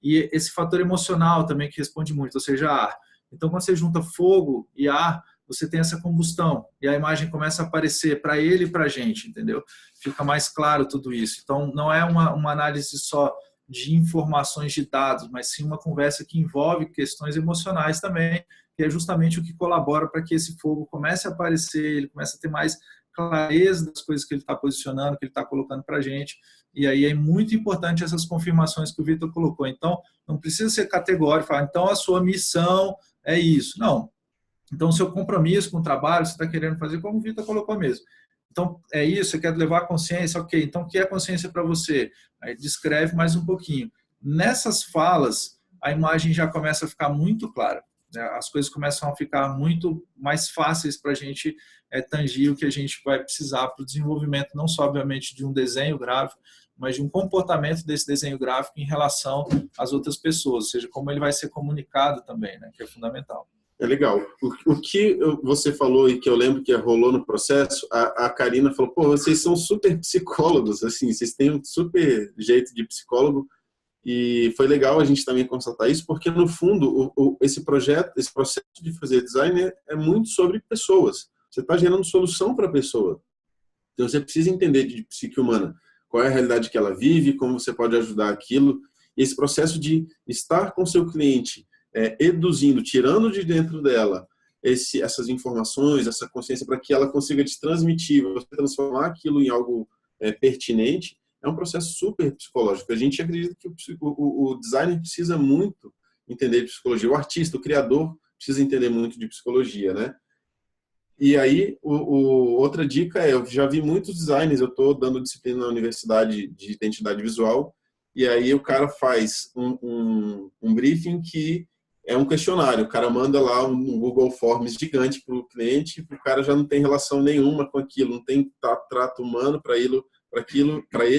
E esse fator emocional também que responde muito, ou seja, ar. Então, quando você junta fogo e ar, você tem essa combustão e a imagem começa a aparecer para ele e para a gente, entendeu? Fica mais claro tudo isso. Então, não é uma análise só de informações de dados, mas sim uma conversa que envolve questões emocionais também, que é justamente o que colabora para que esse fogo comece a aparecer, ele comece a ter mais clareza das coisas que ele está posicionando, que ele está colocando para a gente. E aí é muito importante essas confirmações que o Vitor colocou. Então, não precisa ser categórico, falar, então a sua missão é isso. Não. Então, o seu compromisso com o trabalho, você está querendo fazer como o Vitor colocou mesmo. Então, é isso, você quer levar a consciência, ok, então o que é consciência para você? Aí descreve mais um pouquinho. Nessas falas, a imagem já começa a ficar muito clara, né? As coisas começam a ficar muito mais fáceis para a gente tangir o que a gente vai precisar para o desenvolvimento, não só, obviamente, de um desenho gráfico, mas de um comportamento desse desenho gráfico em relação às outras pessoas, ou seja, como ele vai ser comunicado também, né, que é fundamental. É legal. O que você falou e que eu lembro que rolou no processo, a Karina falou, pô, vocês são super psicólogos, assim, vocês têm um super jeito de psicólogo, e foi legal a gente também constatar isso, porque no fundo esse projeto, esse processo de fazer design é muito sobre pessoas. Você está gerando solução para a pessoa. Então você precisa entender de psique humana, qual é a realidade que ela vive, como você pode ajudar aquilo. E esse processo de estar com seu cliente, eduzindo, tirando de dentro dela essas informações, essa consciência para que ela consiga te transmitir, você transformar aquilo em algo pertinente, é um processo super psicológico. A gente acredita que o designer precisa muito entender de psicologia, o artista, o criador precisa entender muito de psicologia, né? E aí, outra dica eu já vi muitos designers, eu estou dando disciplina na universidade de identidade visual, e aí o cara faz um briefing que é um questionário. O cara manda lá um Google Forms gigante para o cliente, o cara já não tem relação nenhuma com aquilo, não tem trato humano para ele,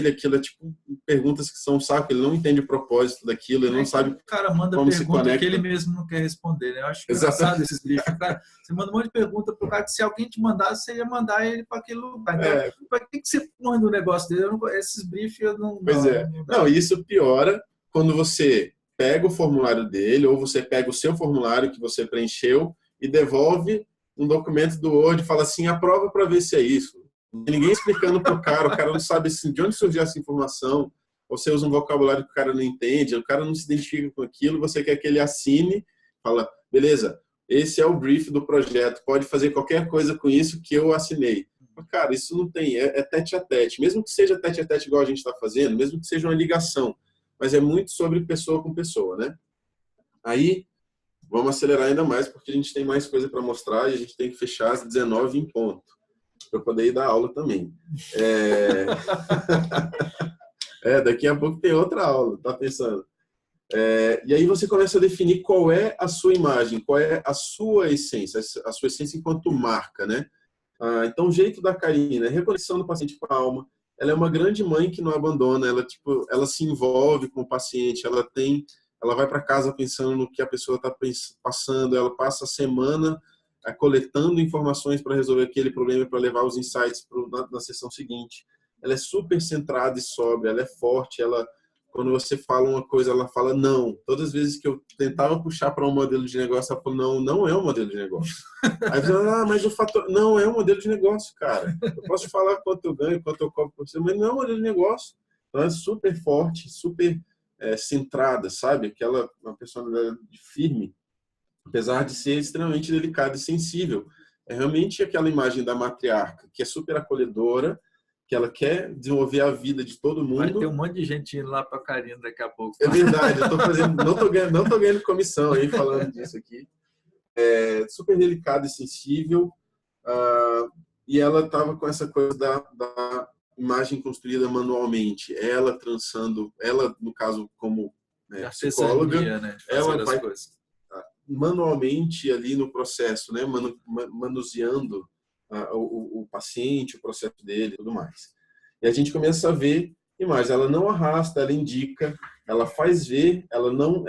aquilo é tipo perguntas que são saco, ele não entende o propósito daquilo, ele não sabe o cara manda como se conecta. Que ele mesmo não quer responder, né? Eu acho engraçado esses briefings. Você manda um monte de pergunta para o cara que se alguém te mandasse, você ia mandar ele para aquele lugar. Então, para que você manda um negócio dele? Esses briefings eu não... Pois é. Não, isso piora quando você pega o formulário dele ou você pega o seu formulário que você preencheu e devolve um documento do Word e fala assim, aprova para ver se é isso. Ninguém explicando para o cara não sabe assim, de onde surgiu essa informação, ou você usa um vocabulário que o cara não entende, o cara não se identifica com aquilo, você quer que ele assine, fala, beleza, esse é o brief do projeto, pode fazer qualquer coisa com isso que eu assinei. Cara, isso não tem, é tete a tete, mesmo que seja tete a tete igual a gente está fazendo, mesmo que seja uma ligação, mas é muito sobre pessoa com pessoa, né? Aí, vamos acelerar ainda mais, porque a gente tem mais coisa para mostrar e a gente tem que fechar às 19 em ponto, para poder ir dar aula também. Daqui a pouco tem outra aula, tá pensando? E aí você começa a definir qual é a sua imagem, qual é a sua essência enquanto marca, né? Então, o jeito da Karina é reconexão do paciente com a alma. Ela é uma grande mãe que não abandona, ela se envolve com o paciente, ela vai para casa pensando no que a pessoa está passando, ela passa a semana coletando informações para resolver aquele problema, para levar os insights na sessão seguinte. Ela é super centrada e sóbria, ela é forte, quando você fala uma coisa, ela fala não. Todas as vezes que eu tentava puxar para um modelo de negócio, ela falou, não é um modelo de negócio. Aí eu falei, mas o fator... Não, é um modelo de negócio, cara. Eu posso falar quanto eu ganho, quanto eu cobro por você, mas não é um modelo de negócio. Então, ela é super forte, super centrada, sabe? Uma personalidade firme, apesar de ser extremamente delicada e sensível. É realmente aquela imagem da matriarca, que é super acolhedora, que ela quer desenvolver a vida de todo mundo. Vai ter um monte de gente indo lá para a Karina daqui a pouco. É verdade, eu tô fazendo, não tô ganhando comissão aí falando disso aqui. É super delicada e sensível, e ela estava com essa coisa da imagem construída manualmente. Ela trançando, ela, no caso, como psicóloga, né? ela vai coisas manualmente ali no processo, né? Manuseando o paciente, o processo dele e tudo mais. E a gente começa a ver imagens. Ela não arrasta, ela indica, ela faz ver, ela não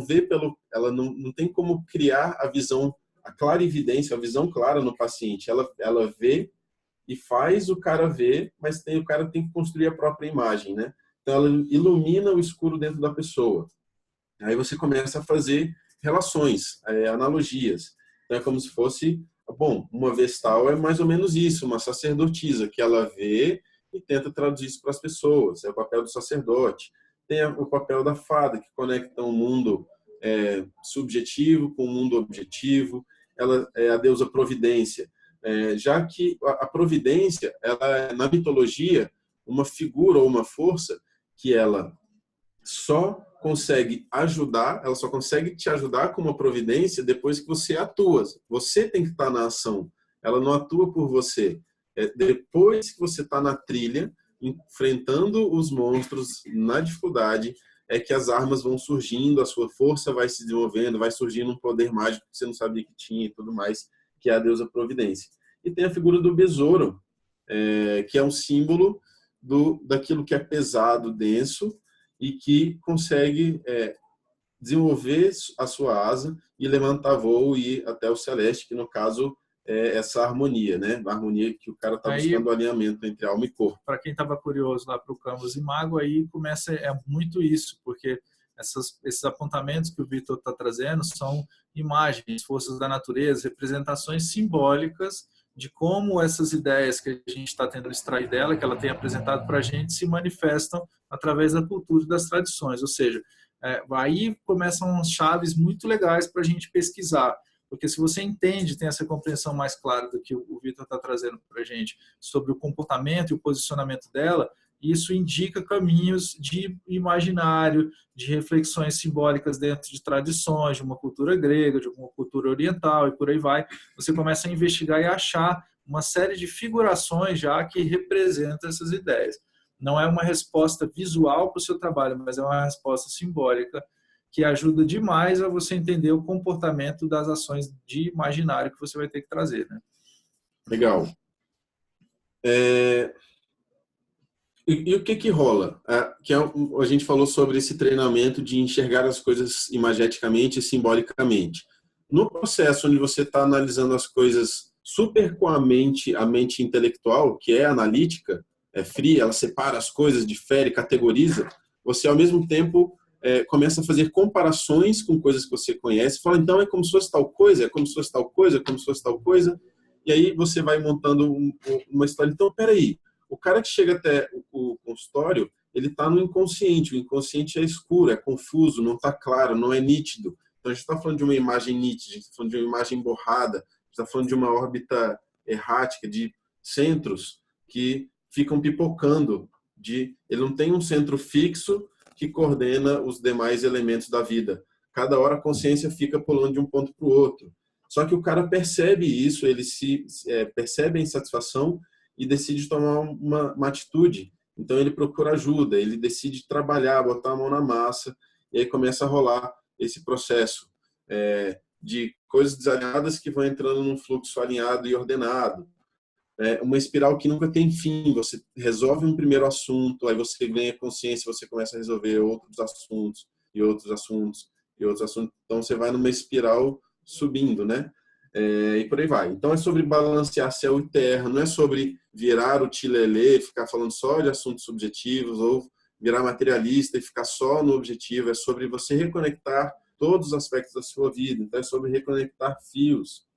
vê ela não tem como criar a visão, a clarividência, a visão clara no paciente. Ela vê e faz o cara ver, mas o cara tem que construir a própria imagem, né? Então ela ilumina o escuro dentro da pessoa. Aí você começa a fazer relações, analogias. Então é como se fosse, bom, uma vestal é mais ou menos isso, uma sacerdotisa, que ela vê e tenta traduzir isso para as pessoas. É o papel do sacerdote. Tem o papel da fada, que conecta um mundo subjetivo com um mundo objetivo. Ela é a deusa providência. Já que a providência, ela é, na mitologia, uma figura ou uma força que ela só consegue ajudar, ela só consegue te ajudar com uma providência depois que você atua. Você tem que estar na ação. Ela não atua por você. Depois que você está na trilha, enfrentando os monstros na dificuldade, é que as armas vão surgindo, a sua força vai se desenvolvendo, vai surgindo um poder mágico que você não sabia que tinha e tudo mais, que é a deusa providência. E tem a figura do besouro, que é um símbolo daquilo que é pesado, denso, e que consegue desenvolver a sua asa e levantar voo e ir até o celeste, que no caso é essa harmonia, né? A harmonia que o cara está buscando o alinhamento entre alma e corpo. Para quem estava curioso lá para o Canvas e Mago, aí começa muito isso, porque esses apontamentos que o Vitor está trazendo são imagens, forças da natureza, representações simbólicas de como essas ideias que a gente está tendo extrair dela, que ela tem apresentado para a gente, se manifestam através da cultura e das tradições. Ou seja, aí começam chaves muito legais para a gente pesquisar. Porque se você entende, tem essa compreensão mais clara do que o Vitor está trazendo para a gente sobre o comportamento e o posicionamento dela, isso indica caminhos de imaginário, de reflexões simbólicas dentro de tradições, de uma cultura grega, de uma cultura oriental e por aí vai. Você começa a investigar e achar uma série de figurações já que representam essas ideias. Não é uma resposta visual para o seu trabalho, mas é uma resposta simbólica que ajuda demais a você entender o comportamento das ações de imaginário que você vai ter que trazer, né? Legal. E o que rola? A gente falou sobre esse treinamento de enxergar as coisas imageticamente e simbolicamente. No processo onde você está analisando as coisas super com a mente intelectual, que é analítica, é fria, ela separa as coisas, difere, categoriza, você ao mesmo tempo começa a fazer comparações com coisas que você conhece, fala, então é como se fosse tal coisa, é como se fosse tal coisa, é como se fosse tal coisa, e aí você vai montando uma história. Então, peraí, o cara que chega até o consultório, ele está no inconsciente, o inconsciente é escuro, é confuso, não está claro, não é nítido. Então, a gente está falando de uma imagem nítida, a gente está falando de uma imagem borrada, a gente está falando de uma órbita errática, de centros que ficam pipocando, ele não tem um centro fixo que coordena os demais elementos da vida. Cada hora a consciência fica pulando de um ponto para o outro. Só que o cara percebe isso, ele percebe a insatisfação e decide tomar uma atitude. Então ele procura ajuda, ele decide trabalhar, botar a mão na massa, e aí começa a rolar esse processo de coisas desalinhadas que vão entrando num fluxo alinhado e ordenado. Uma espiral que nunca tem fim. Você resolve um primeiro assunto, aí você ganha consciência, você começa a resolver outros assuntos e outros assuntos e outros assuntos. Então você vai numa espiral subindo, né? E por aí vai. Então é sobre balancear céu e terra, não é sobre virar o tilelê, ficar falando só de assuntos subjetivos ou virar materialista e ficar só no objetivo. É sobre você reconectar todos os aspectos da sua vida. Então é sobre reconectar fios.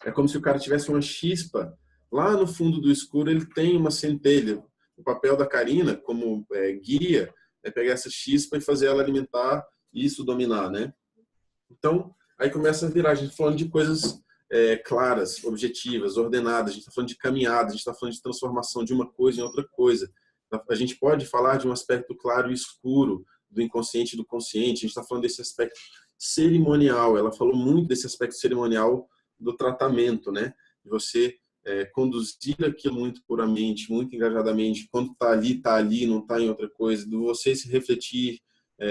É como se o cara tivesse uma chispa. Lá no fundo do escuro ele tem uma centelha. O papel da Karina, como guia, é pegar essa chispa e fazer ela alimentar e isso dominar, né? Então, aí começa a virar, a gente falando de coisas claras, objetivas, ordenadas. A gente está falando de caminhada, a gente está falando de transformação de uma coisa em outra coisa. A gente pode falar de um aspecto claro e escuro do inconsciente e do consciente. A gente está falando desse aspecto cerimonial. Ela falou muito desse aspecto cerimonial do tratamento, né? De você conduzir aquilo muito puramente, muito engajadamente. Quando está ali, não está em outra coisa. De você se refletir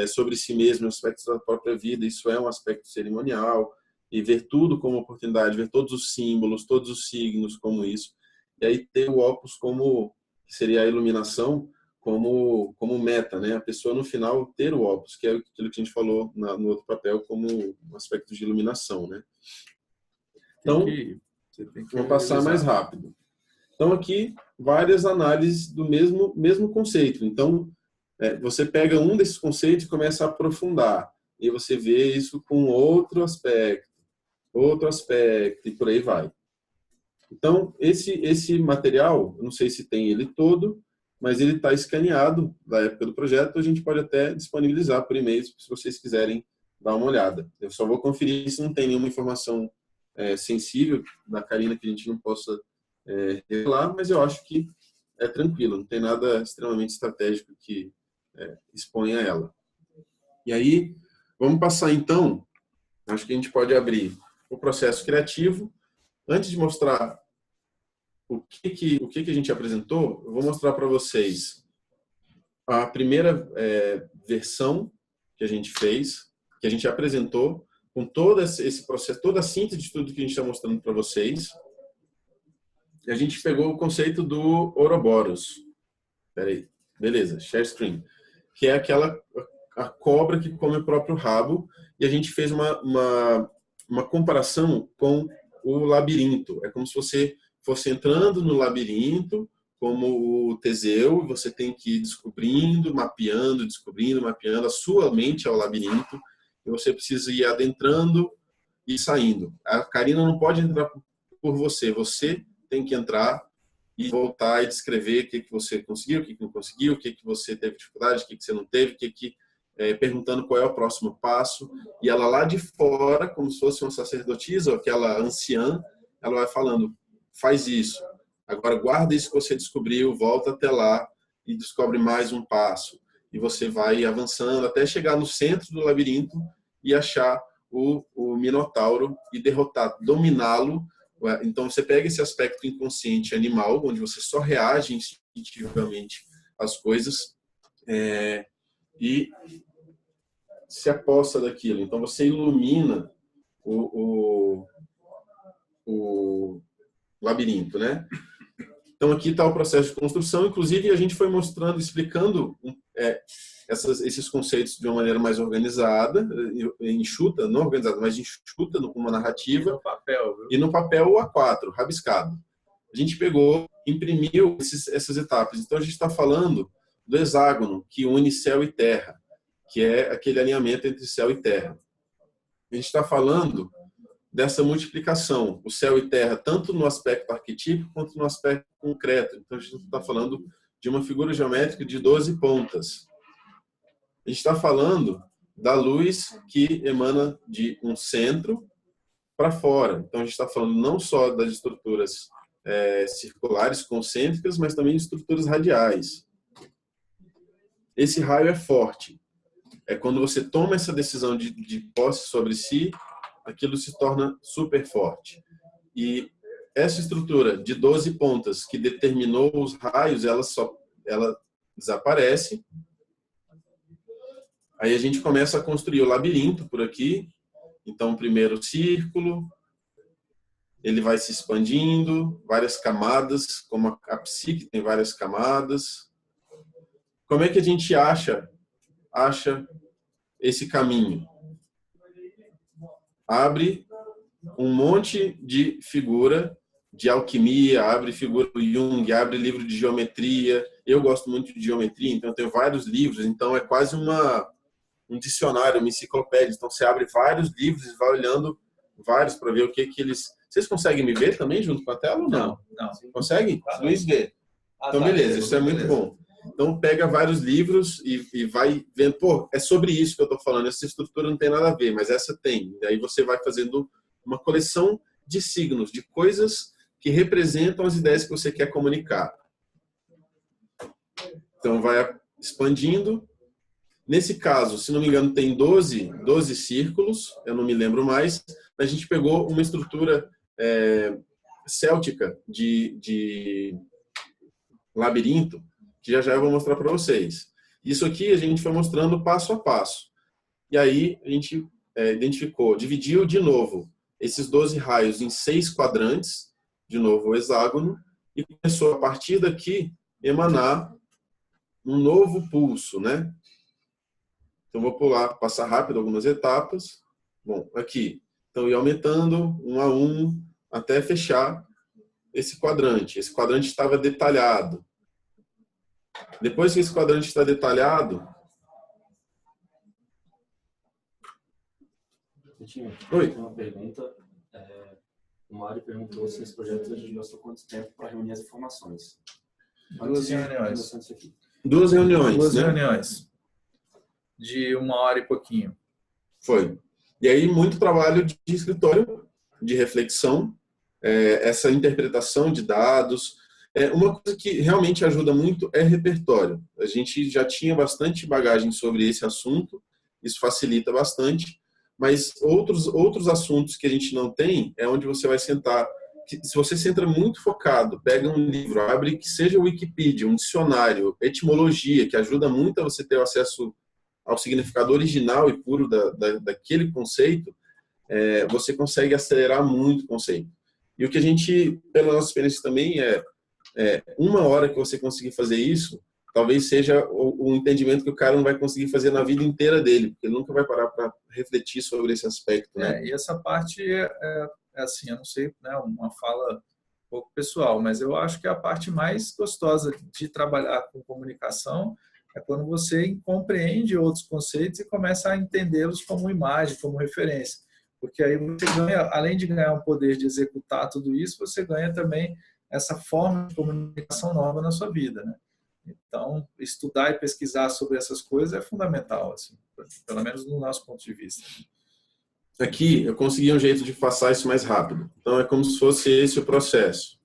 sobre si mesmo, aspectos da própria vida. Isso é um aspecto cerimonial. E ver tudo como oportunidade, ver todos os símbolos, todos os signos como isso. E aí ter o opus como, que seria a iluminação, como meta, né? A pessoa no final ter o opus, que é aquilo que a gente falou no outro papel como um aspecto de iluminação, né? Então, vamos passar mais rápido. Então aqui, várias análises do mesmo conceito. Então, você pega um desses conceitos e começa a aprofundar. E você vê isso com outro aspecto, e por aí vai. Então, esse material, eu não sei se tem ele todo, mas ele está escaneado da época do projeto. A gente pode até disponibilizar por e-mail, se vocês quiserem dar uma olhada. Eu só vou conferir se não tem nenhuma informação sensível da Karina que a gente não possa revelar, mas eu acho que é tranquilo, não tem nada extremamente estratégico que exponha ela. E aí, vamos passar então, acho que a gente pode abrir o processo criativo. Antes de mostrar o que a gente apresentou, eu vou mostrar para vocês a primeira versão que a gente fez, que a gente apresentou, com todo esse processo, toda a síntese de tudo que a gente está mostrando para vocês. E a gente pegou o conceito do Ouroboros. Peraí, beleza, share screen. Que é a cobra que come o próprio rabo. E a gente fez uma comparação com o labirinto. É como se você fosse entrando no labirinto, como o Teseu, você tem que ir descobrindo, mapeando. A sua mente é o labirinto, e você precisa ir adentrando e saindo. A Karina não pode entrar por você, você tem que entrar e voltar e descrever o que você conseguiu, o que não conseguiu, o que você teve dificuldade, o que você não teve, perguntando qual é o próximo passo. E ela lá de fora, como se fosse uma sacerdotisa, ou aquela anciã, ela vai falando, faz isso. Agora guarda isso que você descobriu, volta até lá e descobre mais um passo. E você vai avançando até chegar no centro do labirinto e achar o Minotauro e derrotar, dominá-lo. Então você pega esse aspecto inconsciente animal, onde você só reage instintivamente às coisas, e se aposta daquilo. Então você ilumina o labirinto, né? Então aqui está o processo de construção. Inclusive a gente foi mostrando, explicando esses conceitos de uma maneira mais organizada, enxuta, não organizada, mas enxuta numa narrativa. E no papel A4, rabiscado. A gente pegou, imprimiu essas etapas. Então a gente está falando do hexágono que une céu e terra, que é aquele alinhamento entre céu e terra. A gente está falando dessa multiplicação, o céu e terra, tanto no aspecto arquetípico quanto no aspecto concreto. Então a gente está falando de uma figura geométrica de 12 pontas. A gente está falando da luz que emana de um centro para fora. Então a gente está falando não só das estruturas circulares, concêntricas, mas também de estruturas radiais. Esse raio é forte. É quando você toma essa decisão de posse sobre si, aquilo se torna super forte. E essa estrutura de 12 pontas que determinou os raios, ela desaparece. Aí a gente começa a construir o labirinto por aqui. Então, primeiro o círculo, ele vai se expandindo, várias camadas, como a psique tem várias camadas. Como é que a gente acha esse caminho? Abre um monte de figura de alquimia, abre figura do Jung, abre livro de geometria. Eu gosto muito de geometria, então eu tenho vários livros. Então é quase um dicionário, uma enciclopédia. Então você abre vários livros e vai olhando vários para ver o que eles... Vocês conseguem me ver também junto com a tela ou não? Não. Conseguem? Luiz vê. Então beleza, isso é muito bom. Então pega vários livros e vai vendo, é sobre isso que eu estou falando, essa estrutura não tem nada a ver, mas essa tem. E aí você vai fazendo uma coleção de signos, de coisas que representam as ideias que você quer comunicar. Então, vai expandindo. Nesse caso, se não me engano, tem 12 círculos, eu não me lembro mais. A gente pegou uma estrutura céltica de labirinto, que já eu vou mostrar para vocês. Isso aqui a gente foi mostrando passo a passo. E aí a gente identificou, dividiu de novo esses 12 raios em 6 quadrantes, de novo o hexágono, e começou a partir daqui emanar um novo pulso, né? Então vou passar rápido algumas etapas. Bom, aqui. Então ir aumentando um a um até fechar esse quadrante. Esse quadrante estava detalhado. Depois que esse quadrante está detalhado... Oi. Uma pergunta. O Mário perguntou se esse projeto gastou quanto tempo para reunir as informações. 2 reuniões. 2 reuniões, 2 né? reuniões. De 1 hora e pouquinho. Foi. E aí muito trabalho de escritório, de reflexão, essa interpretação de dados. Uma coisa que realmente ajuda muito é repertório. A gente já tinha bastante bagagem sobre esse assunto, isso facilita bastante, mas outros assuntos que a gente não tem é onde você vai sentar. Se você senta muito focado, pega um livro, abre que seja o Wikipedia, um dicionário, etimologia, que ajuda muito a você ter acesso ao significado original e puro daquele conceito, você consegue acelerar muito o conceito. E o que a gente, pela nossa experiência também, 1 hora que você conseguir fazer isso, talvez seja o entendimento que o cara não vai conseguir fazer na vida inteira dele, porque ele nunca vai parar para refletir sobre esse aspecto. Né? E essa parte assim, eu não sei, né, uma fala um pouco pessoal, mas eu acho que a parte mais gostosa de trabalhar com comunicação é quando você compreende outros conceitos e começa a entendê-los como imagem, como referência. Porque aí você ganha, além de ganhar um poder de executar tudo isso, você ganha também essa forma de comunicação nova na sua vida, né? Então, estudar e pesquisar sobre essas coisas é fundamental, assim, pelo menos no nosso ponto de vista. Aqui eu consegui um jeito de passar isso mais rápido. Então é como se fosse esse o processo.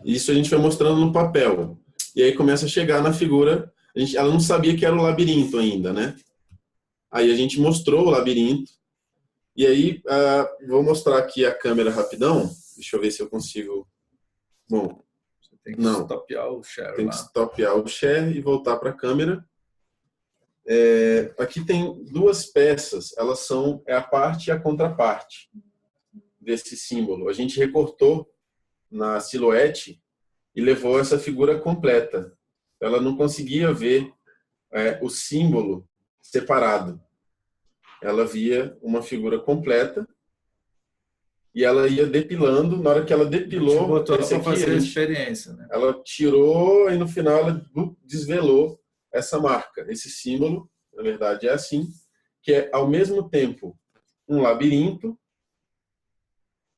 Isso a gente foi mostrando no papel. E aí começa a chegar na figura. Ela não sabia que era o labirinto ainda, né? Aí a gente mostrou o labirinto. E aí vou mostrar aqui a câmera rapidão. Deixa eu ver se eu consigo. Bom, você tem que stopear o share. Tem que stopear o share e voltar para a câmera. Aqui tem 2 peças. Elas são a parte e a contraparte desse símbolo. A gente recortou na silhuete e levou essa figura completa. Ela não conseguia ver o símbolo separado. Ela via uma figura completa e ela ia depilando. Na hora que ela depilou, botou ela para fazer a experiência, né? Ela tirou e no final ela desvelou essa marca. Esse símbolo, na verdade, é assim, que é ao mesmo tempo um labirinto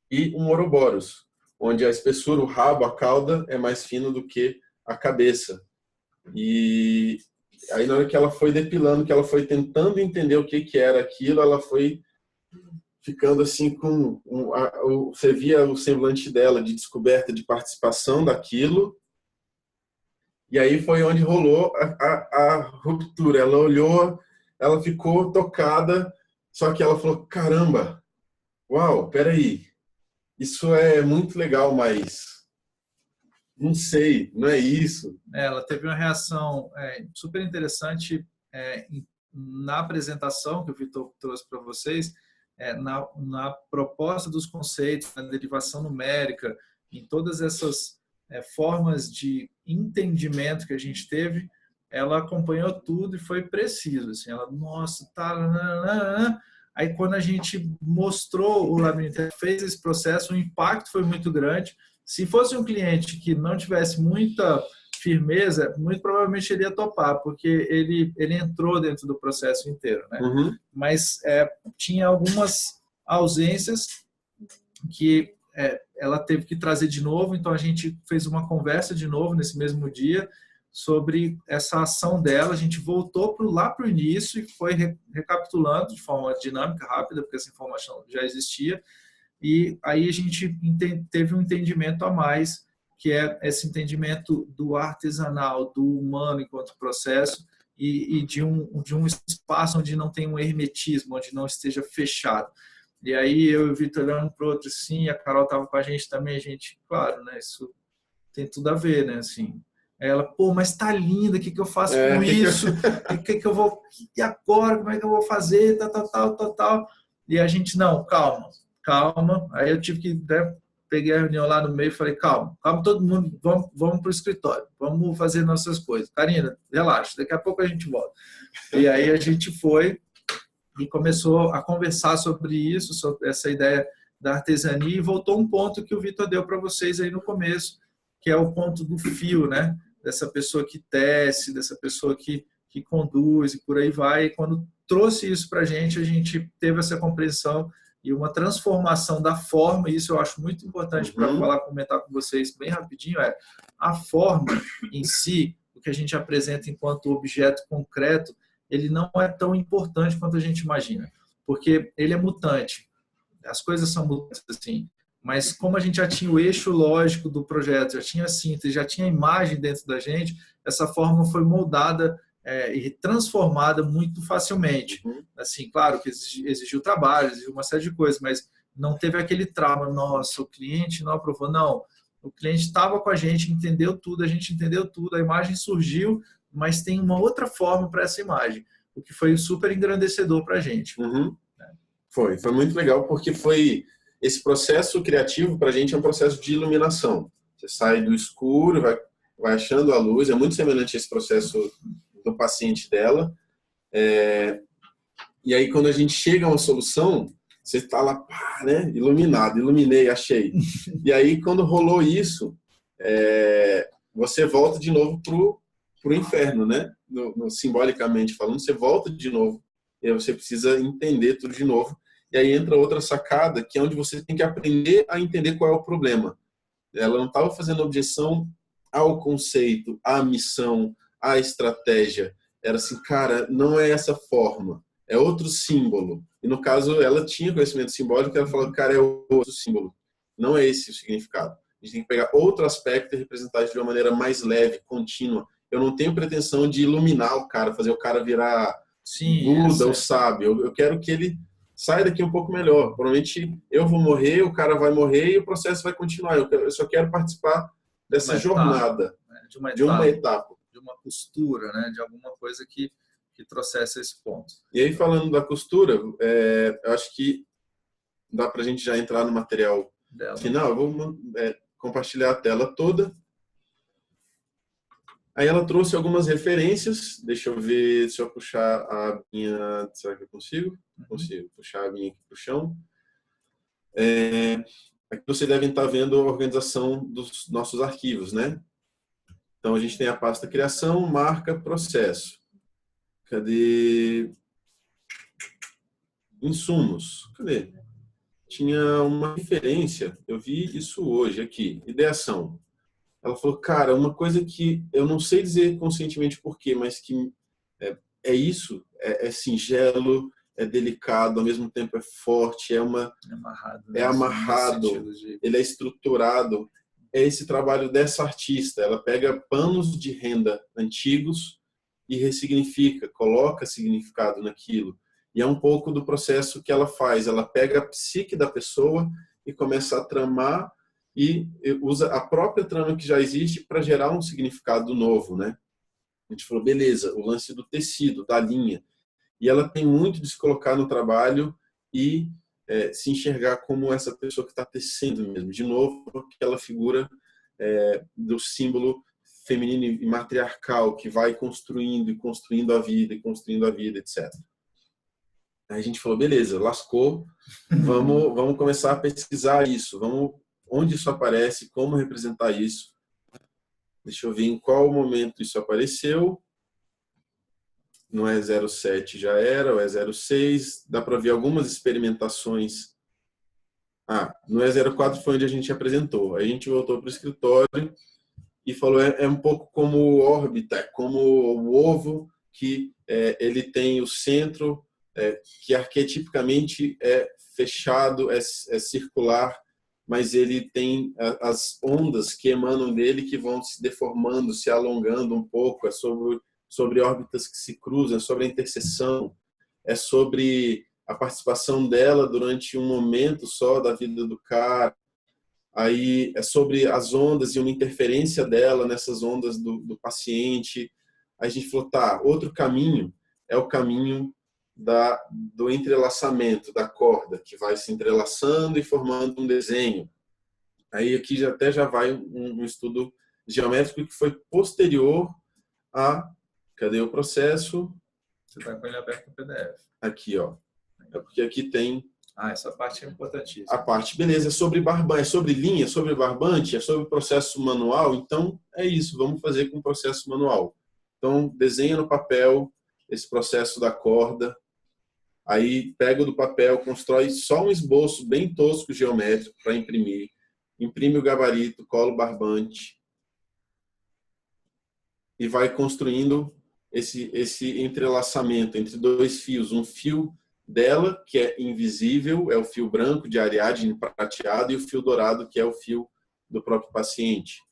e um Ouroboros, onde a espessura, o rabo, a cauda é mais fino do que a cabeça. E aí na hora que ela foi depilando, que ela foi tentando entender o que era aquilo, ela foi ficando assim com... você via o semblante dela de descoberta, de participação daquilo. E aí foi onde rolou a ruptura. Ela olhou, ela ficou tocada, só que ela falou, caramba, uau, peraí, isso é muito legal, mas não sei, não é isso. Ela teve uma reação super interessante na apresentação que o Vitor trouxe para vocês, na proposta dos conceitos, na derivação numérica, em todas essas formas de entendimento que a gente teve, ela acompanhou tudo e foi preciso. Assim, ela, nossa, tá... Aí, quando a gente mostrou o labirinto, fez esse processo, o impacto foi muito grande. Se fosse um cliente que não tivesse muita firmeza, muito provavelmente ele ia topar, porque ele entrou dentro do processo inteiro, né? Uhum. Mas tinha algumas ausências que ela teve que trazer de novo, então a gente fez uma conversa de novo nesse mesmo dia, sobre essa ação dela. A gente voltou lá para o início e foi recapitulando de forma dinâmica, rápida, porque essa informação já existia. E aí a gente teve um entendimento a mais, que é esse entendimento do artesanal, do humano enquanto processo, e de um espaço onde não tem um hermetismo, onde não esteja fechado. E aí eu e o Vitor olhando para o outro, sim, a Carol estava com a gente também, a gente, claro, né, isso tem tudo a ver, né, assim. Aí ela, pô, mas tá linda, o que eu faço com isso? Que eu vou, e agora, como é que eu vou fazer, tal. E a gente, não, calma. Aí eu tive que, né, peguei a reunião lá no meio e falei, calma todo mundo, vamos para o escritório, vamos fazer nossas coisas. Karina, relaxa, daqui a pouco a gente volta. E aí a gente foi e começou a conversar sobre isso, sobre essa ideia da artesania, e voltou um ponto que o Vitor deu para vocês aí no começo, que é o ponto do fio, né? Dessa pessoa que tece, dessa pessoa que conduz e por aí vai. E quando trouxe isso para a gente teve essa compreensão e uma transformação da forma, e isso eu acho muito importante para comentar com vocês bem rapidinho, é a forma em si, o que a gente apresenta enquanto objeto concreto, ele não é tão importante quanto a gente imagina, porque ele é mutante. As coisas são mutantes, assim, mas como a gente já tinha o eixo lógico do projeto, já tinha a síntese, já tinha a imagem dentro da gente, essa forma foi moldada e transformada muito facilmente. Assim, claro que exigiu trabalho, exigiu uma série de coisas, mas não teve aquele trauma, nossa, o cliente não aprovou, não. O cliente estava com a gente, entendeu tudo, a gente entendeu tudo, a imagem surgiu, mas tem uma outra forma para essa imagem, o que foi super engrandecedor para a gente. Foi muito legal, porque foi esse processo criativo para a gente é um processo de iluminação. Você sai do escuro, vai achando a luz, é muito semelhante a esse processo do paciente dela. E aí, quando a gente chega a uma solução, você está lá, pá, né? Iluminado, iluminei, achei. E aí, quando rolou isso, você volta de novo pro inferno, né? Simbolicamente falando, você volta de novo. E aí você precisa entender tudo de novo. E aí entra outra sacada, que é onde você tem que aprender a entender qual é o problema. Ela não estava fazendo objeção ao conceito, à missão, à estratégia. Era assim, cara, não é essa forma, é outro símbolo. E no caso, ela tinha conhecimento simbólico, ela falou, cara, é outro símbolo. Não é esse o significado. A gente tem que pegar outro aspecto e representar isso de uma maneira mais leve, contínua. Eu não tenho pretensão de iluminar o cara, fazer o cara virar Buda ou sábio. Eu quero que ele saia daqui um pouco melhor. Provavelmente eu vou morrer, o cara vai morrer e o processo vai continuar. Eu só quero participar dessa jornada, de uma etapa. De uma costura, né? De alguma coisa que trouxesse esse ponto. E aí, falando da costura, eu acho que dá para a gente já entrar no material final. Eu vou compartilhar a tela toda. Aí ela trouxe algumas referências. Deixa eu ver se eu puxar a minha... Será que eu consigo? Consigo puxar a minha aqui para o chão. Aqui vocês devem estar vendo a organização dos nossos arquivos, né? Então, a gente tem a pasta criação, marca, processo. Cadê? Insumos. Cadê? Tinha uma referência, eu vi isso hoje aqui, ideação. Ela falou, cara, uma coisa que eu não sei dizer conscientemente por quê, mas que é isso, é singelo, é delicado, ao mesmo tempo é forte, é amarrado, ele é estruturado. É esse trabalho dessa artista. Ela pega panos de renda antigos e ressignifica, coloca significado naquilo. E é um pouco do processo que ela faz. Ela pega a psique da pessoa e começa a tramar e usa a própria trama que já existe para gerar um significado novo, né? A gente falou, beleza, o lance do tecido, da linha. E ela tem muito de se colocar no trabalho e se enxergar como essa pessoa que está tecendo mesmo. De novo, aquela figura do símbolo feminino e matriarcal que vai construindo e construindo a vida, e construindo a vida, etc. Aí a gente falou, beleza, lascou, vamos começar a pesquisar isso, onde isso aparece, como representar isso. Deixa eu ver em qual momento isso apareceu. Não é 07 já era, ou é 06. Dá para ver algumas experimentações. No E04 foi onde a gente apresentou. Aí a gente voltou para o escritório e falou é um pouco como órbita, como o ovo que ele tem o centro que arquetipicamente é fechado, é circular, mas ele tem as ondas que emanam dele que vão se deformando, se alongando um pouco, é sobre órbitas que se cruzam, é sobre a interseção, é sobre a participação dela durante um momento só da vida do cara, aí é sobre as ondas e uma interferência dela nessas ondas do paciente. Aí a gente falou, tá, outro caminho é o caminho do entrelaçamento da corda, que vai se entrelaçando e formando um desenho. Aí aqui até já vai um estudo geométrico que foi posterior a... Cadê o processo? Você está com ele aberto no PDF. Aqui, ó. É porque aqui tem... Essa parte é importantíssima. A parte, beleza, é sobre barbante, é sobre linha, é sobre barbante, é sobre processo manual. Então, é isso, vamos fazer com processo manual. Então, desenha no papel esse processo da corda. Aí, pega do papel, constrói só um esboço bem tosco geométrico para imprimir. Imprime o gabarito, cola o barbante. E vai construindo esse entrelaçamento entre dois fios. Um fio dela, que é invisível, é o fio branco de Ariadne prateado, e o fio dourado, que é o fio do próprio paciente.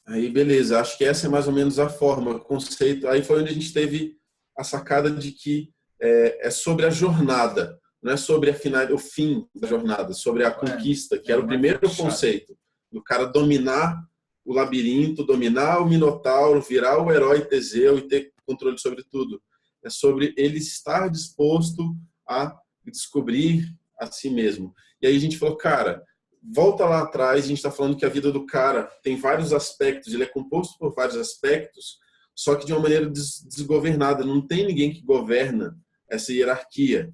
Aí, beleza, acho que essa é mais ou menos a forma, o conceito. Aí foi onde a gente teve a sacada de que é sobre a jornada, não é sobre o fim da jornada, sobre a conquista, que era o primeiro conceito, do cara dominar o labirinto, dominar o Minotauro, virar o herói Teseu e ter controle sobre tudo. É sobre ele estar disposto a descobrir a si mesmo. E aí a gente falou, cara, volta lá atrás, a gente está falando que a vida do cara tem vários aspectos, ele é composto por vários aspectos, só que de uma maneira desgovernada. Não tem ninguém que governa essa hierarquia.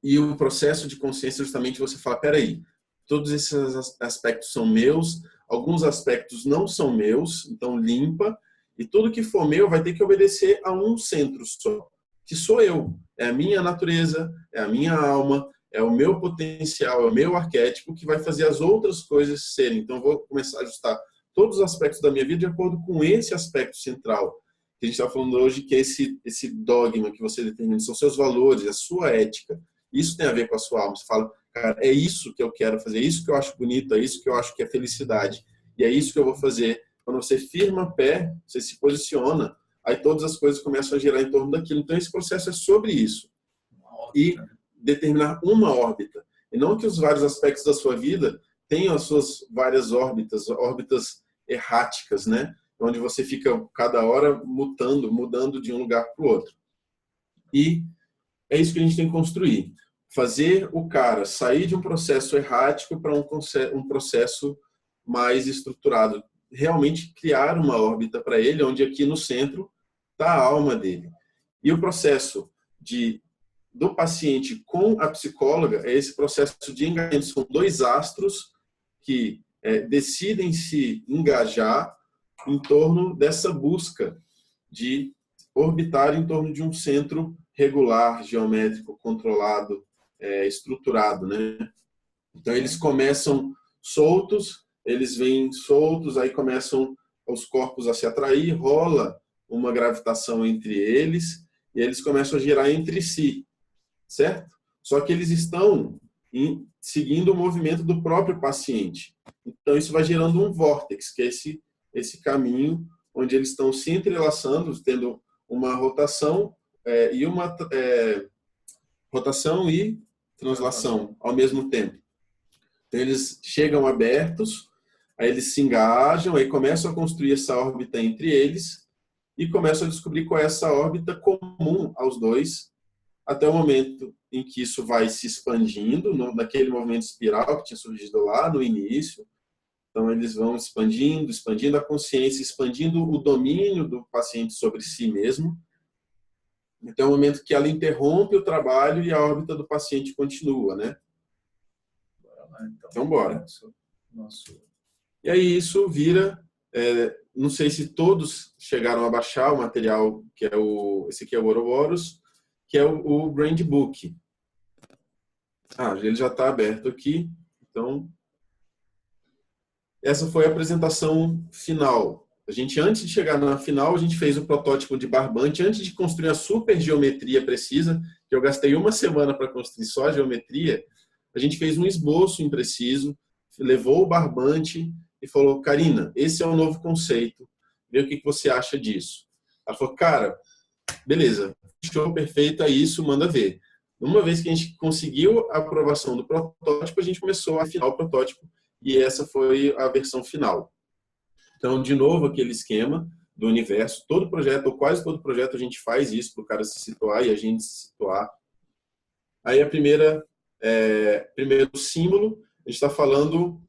E o processo de consciência, justamente, você fala, peraí, todos esses aspectos são meus, alguns aspectos não são meus, então limpa, e tudo que for meu vai ter que obedecer a um centro só, que sou eu. É a minha natureza, é a minha alma, é o meu potencial, é o meu arquétipo que vai fazer as outras coisas serem. Então, eu vou começar a ajustar todos os aspectos da minha vida de acordo com esse aspecto central que a gente está falando hoje, que é esse dogma que você determina, são seus valores, a sua ética. Isso tem a ver com a sua alma. Você fala, cara, é isso que eu quero fazer, é isso que eu acho bonito, é isso que eu acho que é felicidade. E é isso que eu vou fazer. Quando você firma pé, você se posiciona, aí todas as coisas começam a girar em torno daquilo. Então, esse processo é sobre isso. E determinar uma órbita. E não que os vários aspectos da sua vida tenham as suas várias órbitas erráticas, né? Onde você fica cada hora mudando de um lugar para o outro. E é isso que a gente tem que construir. Fazer o cara sair de um processo errático para um processo mais estruturado. Realmente criar uma órbita para ele, onde aqui no centro está a alma dele. E o processo do paciente com a psicóloga é esse processo de engajamento. São dois astros que decidem se engajar em torno dessa busca de orbitar em torno de um centro regular, geométrico, controlado, estruturado, né? Então, eles começam soltos, eles vêm soltos, aí começam os corpos a se atrair, rola uma gravitação entre eles, e eles começam a girar entre si, certo? Só que eles estão seguindo o movimento do próprio paciente. Então, isso vai gerando um vórtex, que é esse caminho onde eles estão se entrelaçando, tendo uma rotação rotação e translação ao mesmo tempo. Então, eles chegam abertos, aí eles se engajam, aí começam a construir essa órbita entre eles e começam a descobrir qual é essa órbita comum aos dois, até o momento em que isso vai se expandindo, naquele movimento espiral que tinha surgido lá no início. Então, eles vão expandindo a consciência, expandindo o domínio do paciente sobre si mesmo. Então, é o momento que ela interrompe o trabalho e a órbita do paciente continua, né? Bora lá, então, bora. Nosso... E aí, isso vira... não sei se todos chegaram a baixar o material, que é esse aqui é o Ouroboros, que é o Brand Book. Ele já está aberto aqui, então... essa foi a apresentação final. A gente, antes de chegar na final, a gente fez o protótipo de barbante, antes de construir a super geometria precisa, que eu gastei uma semana para construir só a geometria, a gente fez um esboço impreciso, levou o barbante e falou, Karina, esse é um novo conceito, vê o que você acha disso. Ela falou, cara, beleza, show, perfeito, é isso, manda ver. Uma vez que a gente conseguiu a aprovação do protótipo, a gente começou a afinar o protótipo e essa foi a versão final. Então, de novo, aquele esquema do universo, todo projeto, ou quase todo projeto, a gente faz isso para o cara se situar e a gente se situar. Aí primeiro símbolo, a gente está falando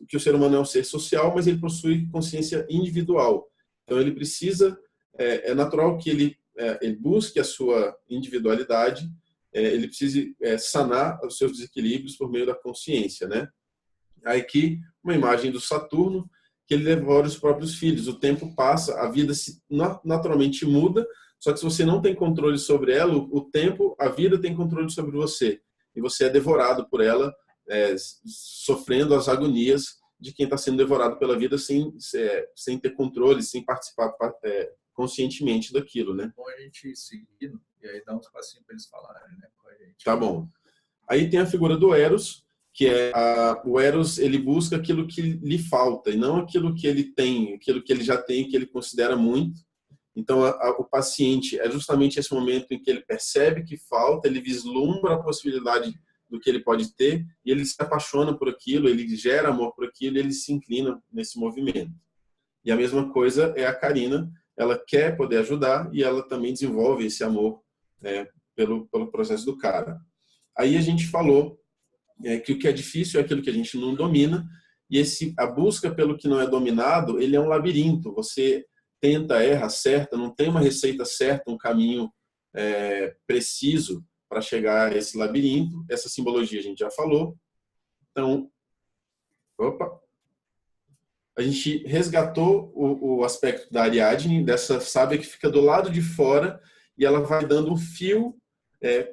que o ser humano é um ser social, mas ele possui consciência individual. Então, ele precisa, é natural que ele busque a sua individualidade, ele precise sanar os seus desequilíbrios por meio da consciência, né? Aí aqui, uma imagem do Saturno, que ele devora os próprios filhos. O tempo passa, a vida naturalmente muda, só que se você não tem controle sobre ela, a vida tem controle sobre você. E você é devorado por ela, sofrendo as agonias de quem está sendo devorado pela vida sem ter controle, sem participar conscientemente daquilo, né? É bom a gente ir seguindo e aí dar um espacinho para eles falarem, né, com a gente. Tá bom. Aí tem a figura do Eros, que o Eros, ele busca aquilo que lhe falta e não aquilo que ele tem, aquilo que ele já tem, que ele considera muito. Então, o paciente é justamente esse momento em que ele percebe que falta, ele vislumbra a possibilidade do que ele pode ter e ele se apaixona por aquilo, ele gera amor por aquilo e ele se inclina nesse movimento. E a mesma coisa é a Karina, ela quer poder ajudar e ela também desenvolve esse amor pelo processo do cara. Aí a gente falou que o que é difícil é aquilo que a gente não domina, e a busca pelo que não é dominado, ele é um labirinto. Você tenta, erra, acerta, não tem uma receita certa, um caminho preciso para chegar a esse labirinto. Essa simbologia a gente já falou. Então, a gente resgatou o aspecto da Ariadne, dessa sábia que fica do lado de fora, e ela vai dando um fio,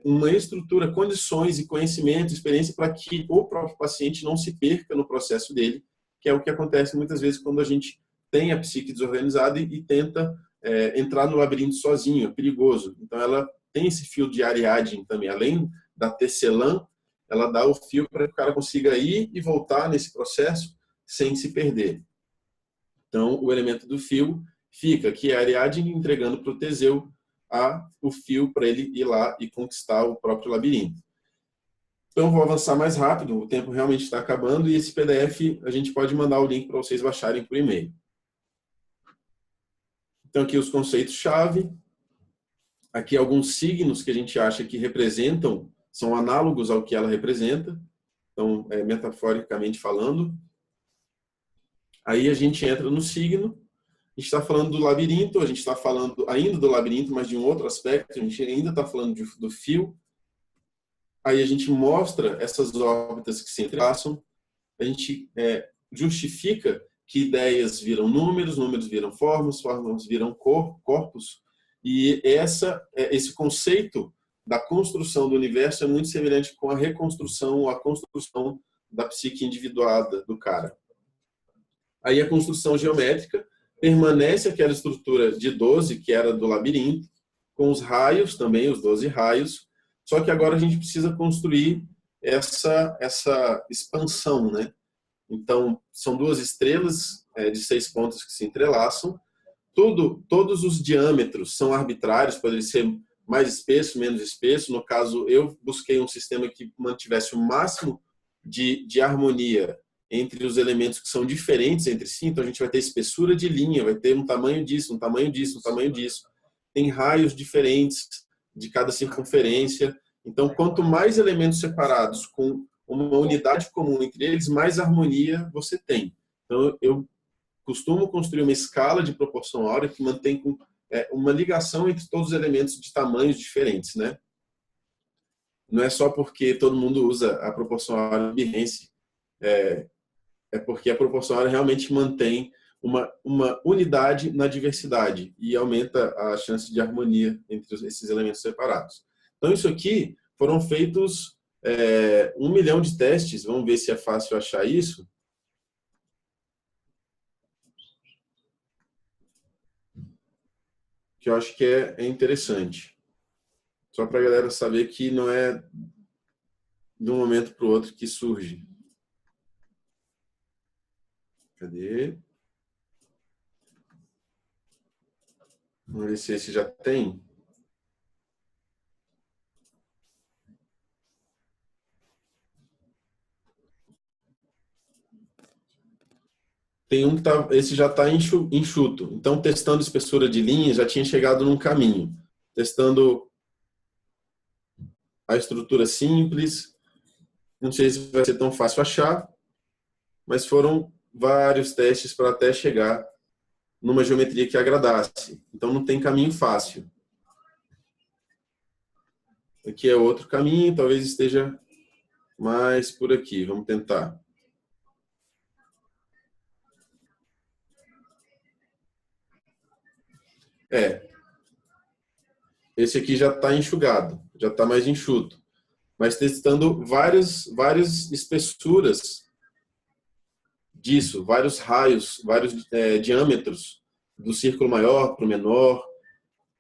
uma estrutura, condições e conhecimento, experiência para que o próprio paciente não se perca no processo dele, que é o que acontece muitas vezes quando a gente tem a psique desorganizada e tenta entrar no labirinto sozinho, é perigoso. Então ela tem esse fio de Ariadne também, além da tecelã, ela dá o fio para que o cara consiga ir e voltar nesse processo sem se perder. Então o elemento do fio fica, que é a Ariadne entregando para o Teseu o fio para ele ir lá e conquistar o próprio labirinto. Então, vou avançar mais rápido, o tempo realmente está acabando, e esse PDF a gente pode mandar o link para vocês baixarem por e-mail. Então, aqui os conceitos-chave. Aqui alguns signos que a gente acha que representam, são análogos ao que ela representa, então, metaforicamente falando. Aí a gente entra no signo. A gente está falando do labirinto, a gente está falando ainda do labirinto, mas de um outro aspecto, a gente ainda está falando do fio. Aí a gente mostra essas órbitas que se entrelaçam, a gente justifica que ideias viram números, números viram formas, formas viram corpos, e esse conceito da construção do universo é muito semelhante com a reconstrução ou a construção da psique individuada do cara. Aí a construção geométrica, permanece aquela estrutura de 12, que era do labirinto, com os raios também, os 12 raios, só que agora a gente precisa construir essa expansão, né? Então, são duas estrelas de 6 pontas que se entrelaçam, todos os diâmetros são arbitrários, podem ser mais espesso, menos espesso. No caso, eu busquei um sistema que mantivesse o máximo de harmonia entre os elementos que são diferentes entre si. Então, a gente vai ter espessura de linha, vai ter um tamanho disso, um tamanho disso, um tamanho disso. Tem raios diferentes de cada circunferência. Então, quanto mais elementos separados com uma unidade comum entre eles, mais harmonia você tem. Então, eu costumo construir uma escala de proporção áurea que mantém uma ligação entre todos os elementos de tamanhos diferentes, né? Não é só porque todo mundo usa a proporção áurea Behance, é porque a proporção áurea realmente mantém uma unidade na diversidade e aumenta a chance de harmonia entre esses elementos separados. Então, isso aqui foram feitos 1 milhão de testes. Vamos ver se é fácil achar isso. que eu acho que é interessante. Só para a galera saber que não é de um momento para o outro que surge. Cadê? Vamos ver se esse já tem. Tem um que tá, esse já está enxuto. Então, testando espessura de linha, já tinha chegado num caminho. Testando a estrutura simples. Não sei se vai ser tão fácil achar, mas foram vários testes para até chegar numa geometria que agradasse. Então, não tem caminho fácil. Aqui é outro caminho, talvez esteja mais por aqui. Vamos tentar. Esse aqui já está enxugado, já está mais enxuto. Mas testando várias espessuras disso, vários raios, vários diâmetros, do círculo maior para o menor,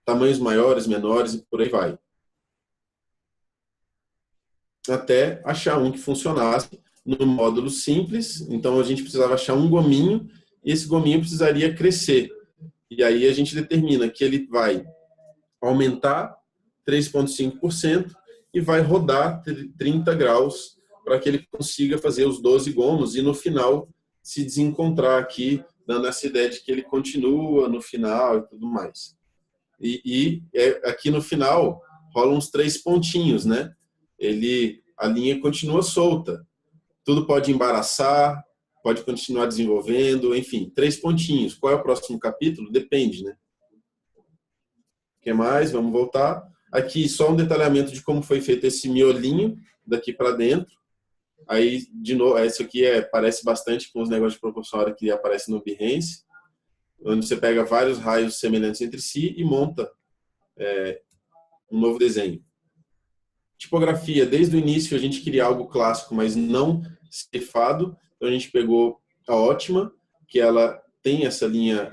tamanhos maiores, menores e por aí vai. Até achar um que funcionasse no módulo simples. Então a gente precisava achar um gominho e esse gominho precisaria crescer. E aí a gente determina que ele vai aumentar 3,5% e vai rodar 30 graus para que ele consiga fazer os 12 gomos e no final se desencontrar aqui, dando essa ideia de que ele continua no final e tudo mais. Aqui no final rolam uns 3 pontinhos, né? A linha continua solta. Tudo pode embaraçar, pode continuar desenvolvendo, enfim, 3 pontinhos. Qual é o próximo capítulo? Depende, né? O que mais? Vamos voltar. Aqui só um detalhamento de como foi feito esse miolinho daqui para dentro. Aí, de novo, esse aqui parece bastante com os negócios de proporção que aparecem no Behance, onde você pega vários raios semelhantes entre si e monta um novo desenho. Tipografia, desde o início a gente queria algo clássico, mas não cefado. Então a gente pegou a Ótima, que ela tem essa linha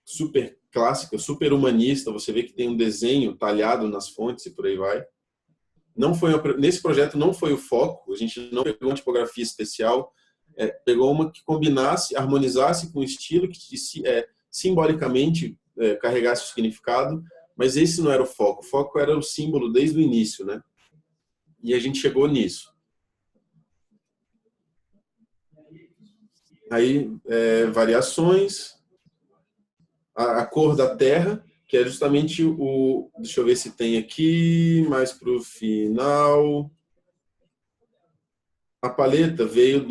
super clássica, super humanista. Você vê que tem um desenho talhado nas fontes e por aí vai. Nesse projeto não foi o foco, a gente não pegou uma tipografia especial, pegou uma que combinasse, harmonizasse com o estilo, que simbolicamente carregasse o significado, mas esse não era o foco era o símbolo desde o início, né? E a gente chegou nisso. Aí, variações, a cor da terra, que é justamente deixa eu ver se tem aqui, mais para o final. A paleta veio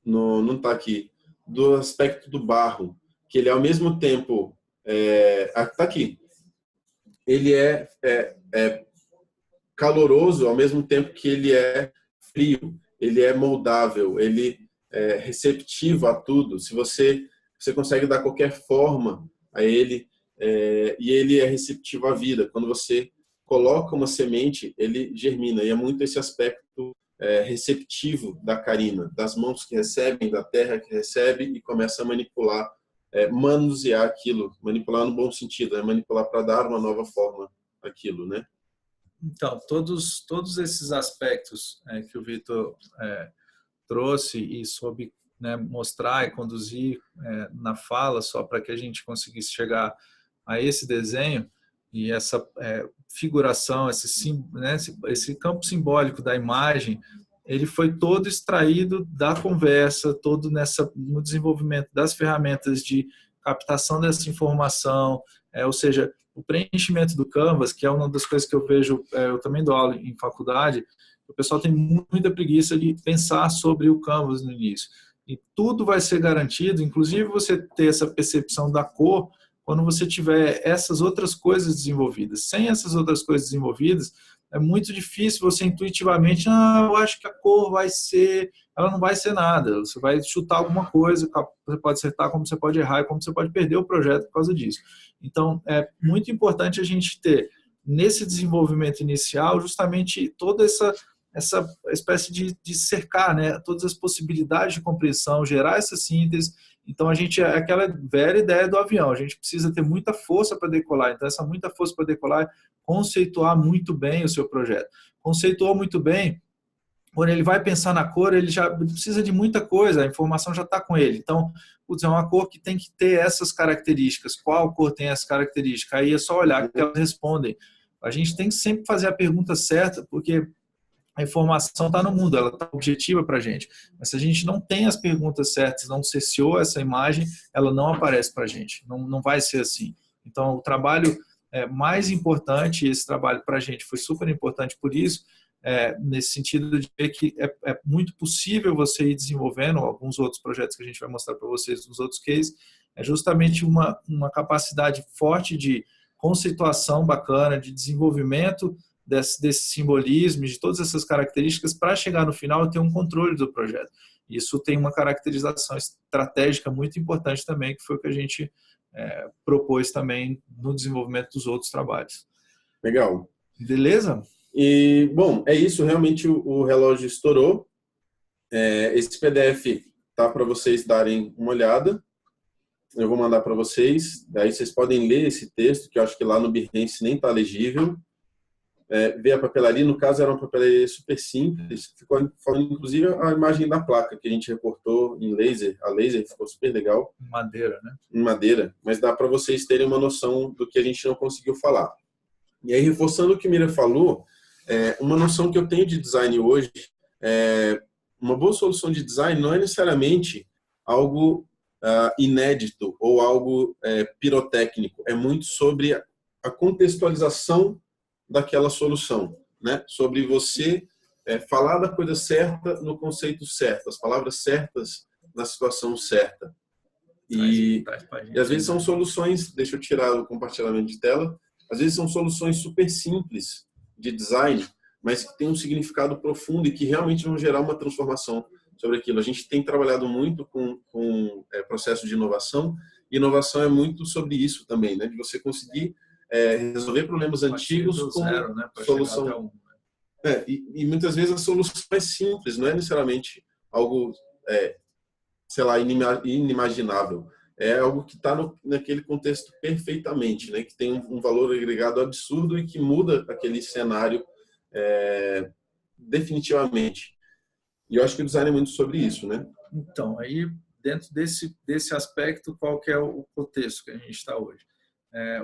não está aqui, do aspecto do barro, que ele é ao mesmo tempo, está aqui, ele é caloroso ao mesmo tempo que ele é frio, ele é moldável, ele é receptivo a tudo. Se você consegue dar qualquer forma a ele, e ele é receptivo à vida. Quando você coloca uma semente, ele germina. E é muito esse aspecto receptivo da Karina, das mãos que recebem, da terra que recebe e começa a manipular, manusear aquilo, manipular no bom sentido, manipular para dar uma nova forma àquilo, né? Então, todos esses aspectos que o Vitor trouxe e soube, né, mostrar e conduzir na fala, só para que a gente conseguisse chegar a esse desenho e essa figuração, esse campo simbólico da imagem, ele foi todo extraído da conversa, todo no desenvolvimento das ferramentas de captação dessa informação, ou seja, o preenchimento do Canvas, que é uma das coisas que eu vejo, eu também dou aula em faculdade, o pessoal tem muita preguiça de pensar sobre o Canvas no início. E tudo vai ser garantido, inclusive você ter essa percepção da cor, quando você tiver essas outras coisas desenvolvidas. Sem essas outras coisas desenvolvidas, é muito difícil você intuitivamente, eu acho que a cor ela não vai ser nada. Você vai chutar alguma coisa, você pode acertar, como você pode errar, e como você pode perder o projeto por causa disso. Então, é muito importante a gente ter, nesse desenvolvimento inicial, justamente toda essa espécie de cercar, né, todas as possibilidades de compreensão, gerar essa síntese Então, a gente é aquela velha ideia do avião, a gente precisa ter muita força para decolar. Então, essa muita força para decolar é conceituar muito bem o seu projeto. Conceituou muito bem, quando ele vai pensar na cor, ele já precisa de muita coisa, a informação já está com ele. Então, putz, é uma cor que tem que ter essas características. Qual cor tem essa característica? Aí é só olhar que elas respondem. A gente tem que sempre fazer a pergunta certa, porque a informação está no mundo, ela está objetiva para a gente. Mas se a gente não tem as perguntas certas, não cerceou essa imagem, ela não aparece para a gente. Não vai ser assim. Então, o trabalho mais importante, esse trabalho para a gente foi super importante por isso, nesse sentido de ver que é muito possível você ir desenvolvendo alguns outros projetos que a gente vai mostrar para vocês nos outros cases, é justamente uma capacidade forte de conceituação bacana, de desenvolvimento desse simbolismo, de todas essas características para chegar no final e ter um controle do projeto. Isso tem uma caracterização estratégica muito importante também, que foi o que a gente propôs também no desenvolvimento dos outros trabalhos. Legal. Beleza? E, bom, é isso. Realmente o relógio estourou. Esse PDF tá para vocês darem uma olhada. Eu vou mandar para vocês. Daí vocês podem ler esse texto, que eu acho que lá no Behance nem está legível. Ver a papelaria, no caso era uma papelaria super simples, ficou falando inclusive a imagem da placa que a gente recortou em laser, a laser ficou super legal. Madeira, né? Em madeira, mas dá para vocês terem uma noção do que a gente não conseguiu falar. E aí, reforçando o que Mira falou, uma noção que eu tenho de design hoje, uma boa solução de design não é necessariamente algo inédito ou algo pirotécnico, é muito sobre a contextualização daquela solução, né? Sobre você falar da coisa certa no conceito certo, as palavras certas na situação certa. E às vezes são soluções, deixa eu tirar o compartilhamento de tela, às vezes são soluções super simples de design, mas que têm um significado profundo e que realmente vão gerar uma transformação sobre aquilo. A gente tem trabalhado muito com processo de inovação, e inovação é muito sobre isso também, né? De você conseguir resolver problemas antigos com zero, né? solução. E muitas vezes a solução é simples, não é necessariamente algo, sei lá, inimaginável. É algo que está naquele contexto perfeitamente, né? Que tem um valor agregado absurdo e que muda aquele cenário definitivamente. E eu acho que o design é muito sobre isso, né? Então, aí dentro desse aspecto, qual que é o contexto que a gente está hoje?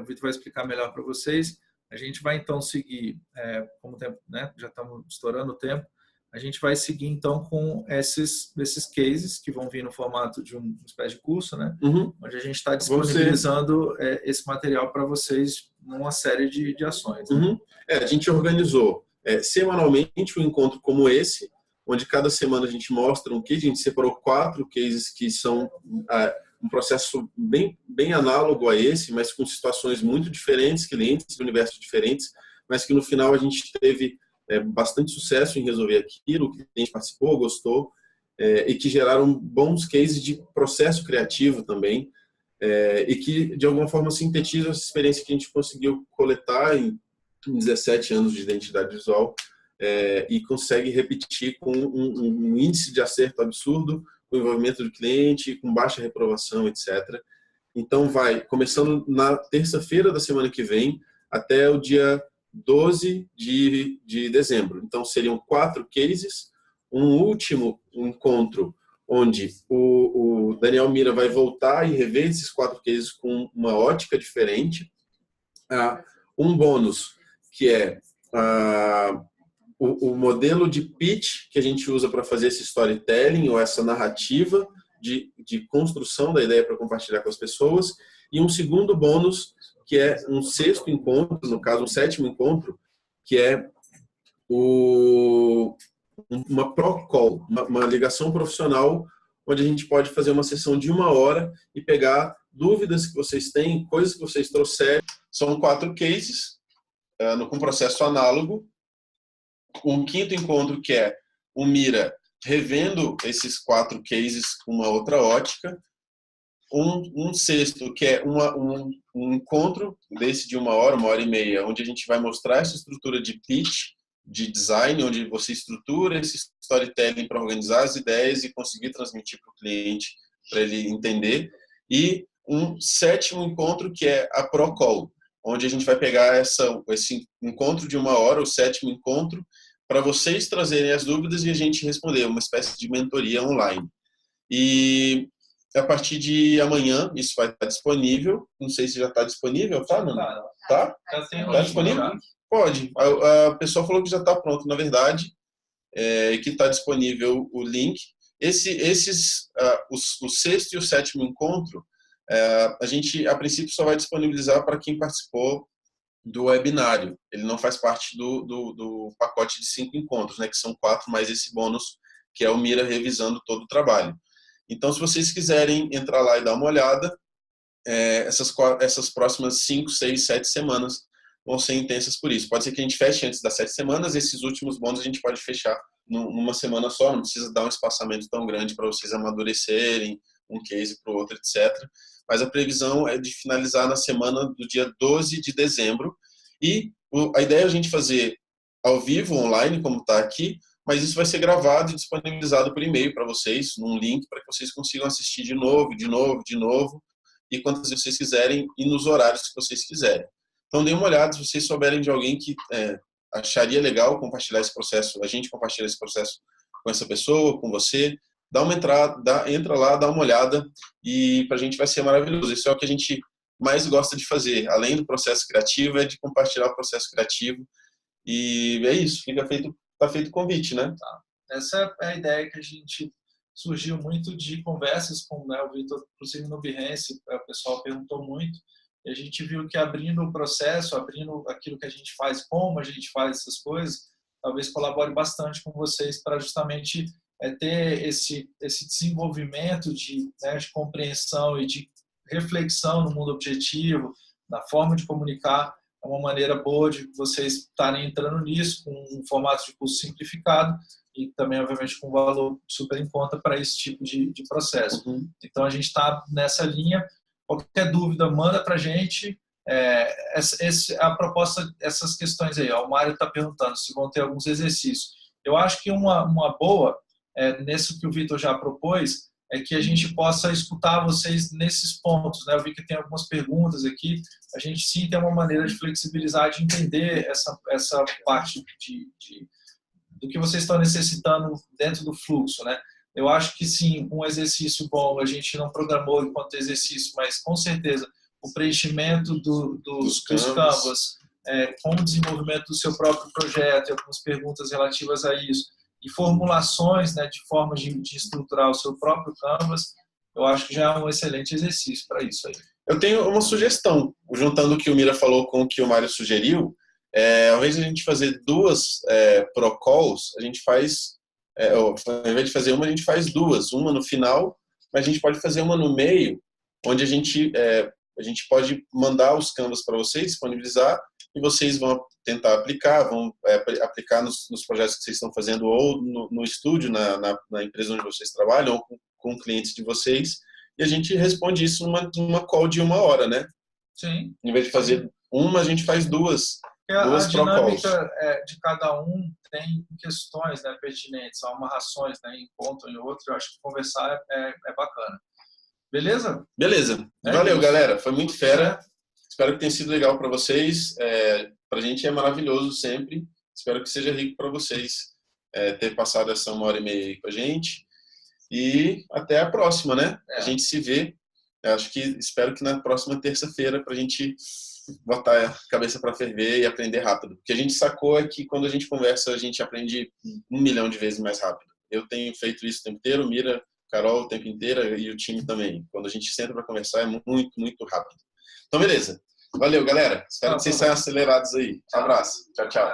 O Vitor vai explicar melhor para vocês. A gente vai então seguir, como o tempo, né, já estamos estourando o tempo, a gente vai seguir então com esses cases que vão vir no formato de uma espécie de curso, né? Uhum. Onde a gente está disponibilizando esse material para vocês numa série de ações. Né? Uhum. A gente organizou semanalmente um encontro como esse, onde cada semana a gente mostra um case. A gente separou 4 cases que são um processo bem análogo a esse, mas com situações muito diferentes, clientes de universos diferentes, mas que no final a gente teve bastante sucesso em resolver aquilo, o cliente participou, gostou, e que geraram bons cases de processo criativo também, e que de alguma forma sintetizam essa experiência que a gente conseguiu coletar em 17 anos de identidade visual, e consegue repetir com um índice de acerto absurdo, com envolvimento do cliente, com baixa reprovação, etc. Então vai, começando na terça-feira da semana que vem, até o dia 12 de dezembro. Então seriam 4 cases, um último encontro, onde o Daniel Mira vai voltar e rever esses 4 cases com uma ótica diferente. Um bônus, que é o modelo de pitch que a gente usa para fazer esse storytelling ou essa narrativa de construção da ideia para compartilhar com as pessoas, e um segundo bônus, que é um 6º encontro, no caso um 7º encontro, que é uma pro-call, uma ligação profissional, onde a gente pode fazer uma sessão de 1 hora e pegar dúvidas que vocês têm, coisas que vocês trouxeram. São 4 cases, com processo análogo. Um 5º encontro, que é o Mira revendo esses 4 cases com uma outra ótica. Um 6º, que é um encontro desse de 1 hora, 1h30, onde a gente vai mostrar essa estrutura de pitch, de design, onde você estrutura esse storytelling para organizar as ideias e conseguir transmitir para o cliente para ele entender, e um 7º encontro, que é a Pro Call, onde a gente vai pegar esse encontro de 1 hora, o 7º encontro, para vocês trazerem as dúvidas e a gente responder, uma espécie de mentoria online. E a partir de amanhã isso vai estar disponível. Não sei se já está disponível, tá, Nando? Tá? Tá disponível? Pode. A pessoa falou que já está pronto, na verdade, que está disponível o link. O 6º e o 7º encontro, a gente, a princípio, só vai disponibilizar para quem participou do webinário. Ele não faz parte do pacote de 5 encontros, né, que são 4 mais esse bônus, que é o Mira revisando todo o trabalho. Então, se vocês quiserem entrar lá e dar uma olhada, essas próximas 5, 6, 7 semanas vão ser intensas por isso. Pode ser que a gente feche antes das 7 semanas, esses últimos bônus a gente pode fechar numa semana só, não precisa dar um espaçamento tão grande para vocês amadurecerem um case para o outro, etc. Mas a previsão é de finalizar na semana do dia 12 de dezembro. E a ideia é a gente fazer ao vivo, online, como está aqui, mas isso vai ser gravado e disponibilizado por e-mail para vocês, num link, para que vocês consigam assistir de novo, e quantas vezes vocês quiserem, e nos horários que vocês quiserem. Então, dêem uma olhada, se vocês souberem de alguém que acharia legal compartilhar esse processo, a gente compartilha esse processo com essa pessoa, com você, dá uma entrada, entra lá, dá uma olhada, e para a gente vai ser maravilhoso. Isso é o que a gente mais gosta de fazer, além do processo criativo, é de compartilhar o processo criativo. E é isso, tá feito o convite, né? Tá. Essa é a ideia que a gente surgiu muito de conversas com, né, o Vitor, inclusive no Behance, o pessoal perguntou muito, e a gente viu que abrindo o processo, abrindo aquilo que a gente faz, como a gente faz essas coisas, talvez colabore bastante com vocês para justamente ter esse desenvolvimento né, de compreensão e de reflexão no mundo objetivo, na forma de comunicar. É uma maneira boa de vocês estarem entrando nisso, com um formato de curso simplificado e também, obviamente, com um valor super em conta para esse tipo de processo. Uhum. Então, a gente está nessa linha. Qualquer dúvida, manda para a gente. A proposta, essas questões aí, o Mário está perguntando se vão ter alguns exercícios. Eu acho que uma boa, nesse que o Vitor já propôs, é que a gente possa escutar vocês nesses pontos, né? Eu vi que tem algumas perguntas aqui. A gente sim tem uma maneira de flexibilizar, de entender essa parte do que vocês estão necessitando dentro do fluxo, né? Eu acho que sim, um exercício bom, a gente não programou enquanto exercício, mas com certeza o preenchimento dos canvas, com o desenvolvimento do seu próprio projeto e algumas perguntas relativas a isso, e formulações, né, de formas de estruturar o seu próprio canvas, eu acho que já é um excelente exercício para isso aí. Eu tenho uma sugestão, juntando o que o Mira falou com o que o Mário sugeriu, ao invés de a gente fazer 2 Pro Calls, a gente faz, ao invés de fazer uma, a gente faz 2, uma no final, mas a gente pode fazer uma no meio, onde a gente pode mandar os canvas para vocês, disponibilizar, e vocês vão tentar aplicar, vão aplicar nos projetos que vocês estão fazendo, ou no estúdio, na empresa onde vocês trabalham, ou com clientes de vocês, e a gente responde isso numa call de 1 hora, né? Sim. Em vez de fazer uma, a gente faz 2. A dinâmica de cada um tem questões, né, pertinentes, há amarrações, né, em um ponto ou em outro. Eu acho que conversar é bacana. Beleza? Beleza. Valeu, galera. Foi muito fera. Espero que tenha sido legal para vocês. Para a gente é maravilhoso sempre. Espero que seja rico para vocês ter passado essa 1 hora e meia aí com a gente. E até a próxima, né? A gente se vê. Espero que na próxima terça-feira, para a gente botar a cabeça para ferver e aprender rápido. O que a gente sacou é que quando a gente conversa, a gente aprende 1 milhão de vezes mais rápido. Eu tenho feito isso o tempo inteiro, Mira, Carol o tempo inteiro e o time também. Quando a gente senta para conversar, é muito, muito rápido. Então, beleza. Valeu, galera. Espero que vocês saiam acelerados aí. Abraço. Tchau, tchau.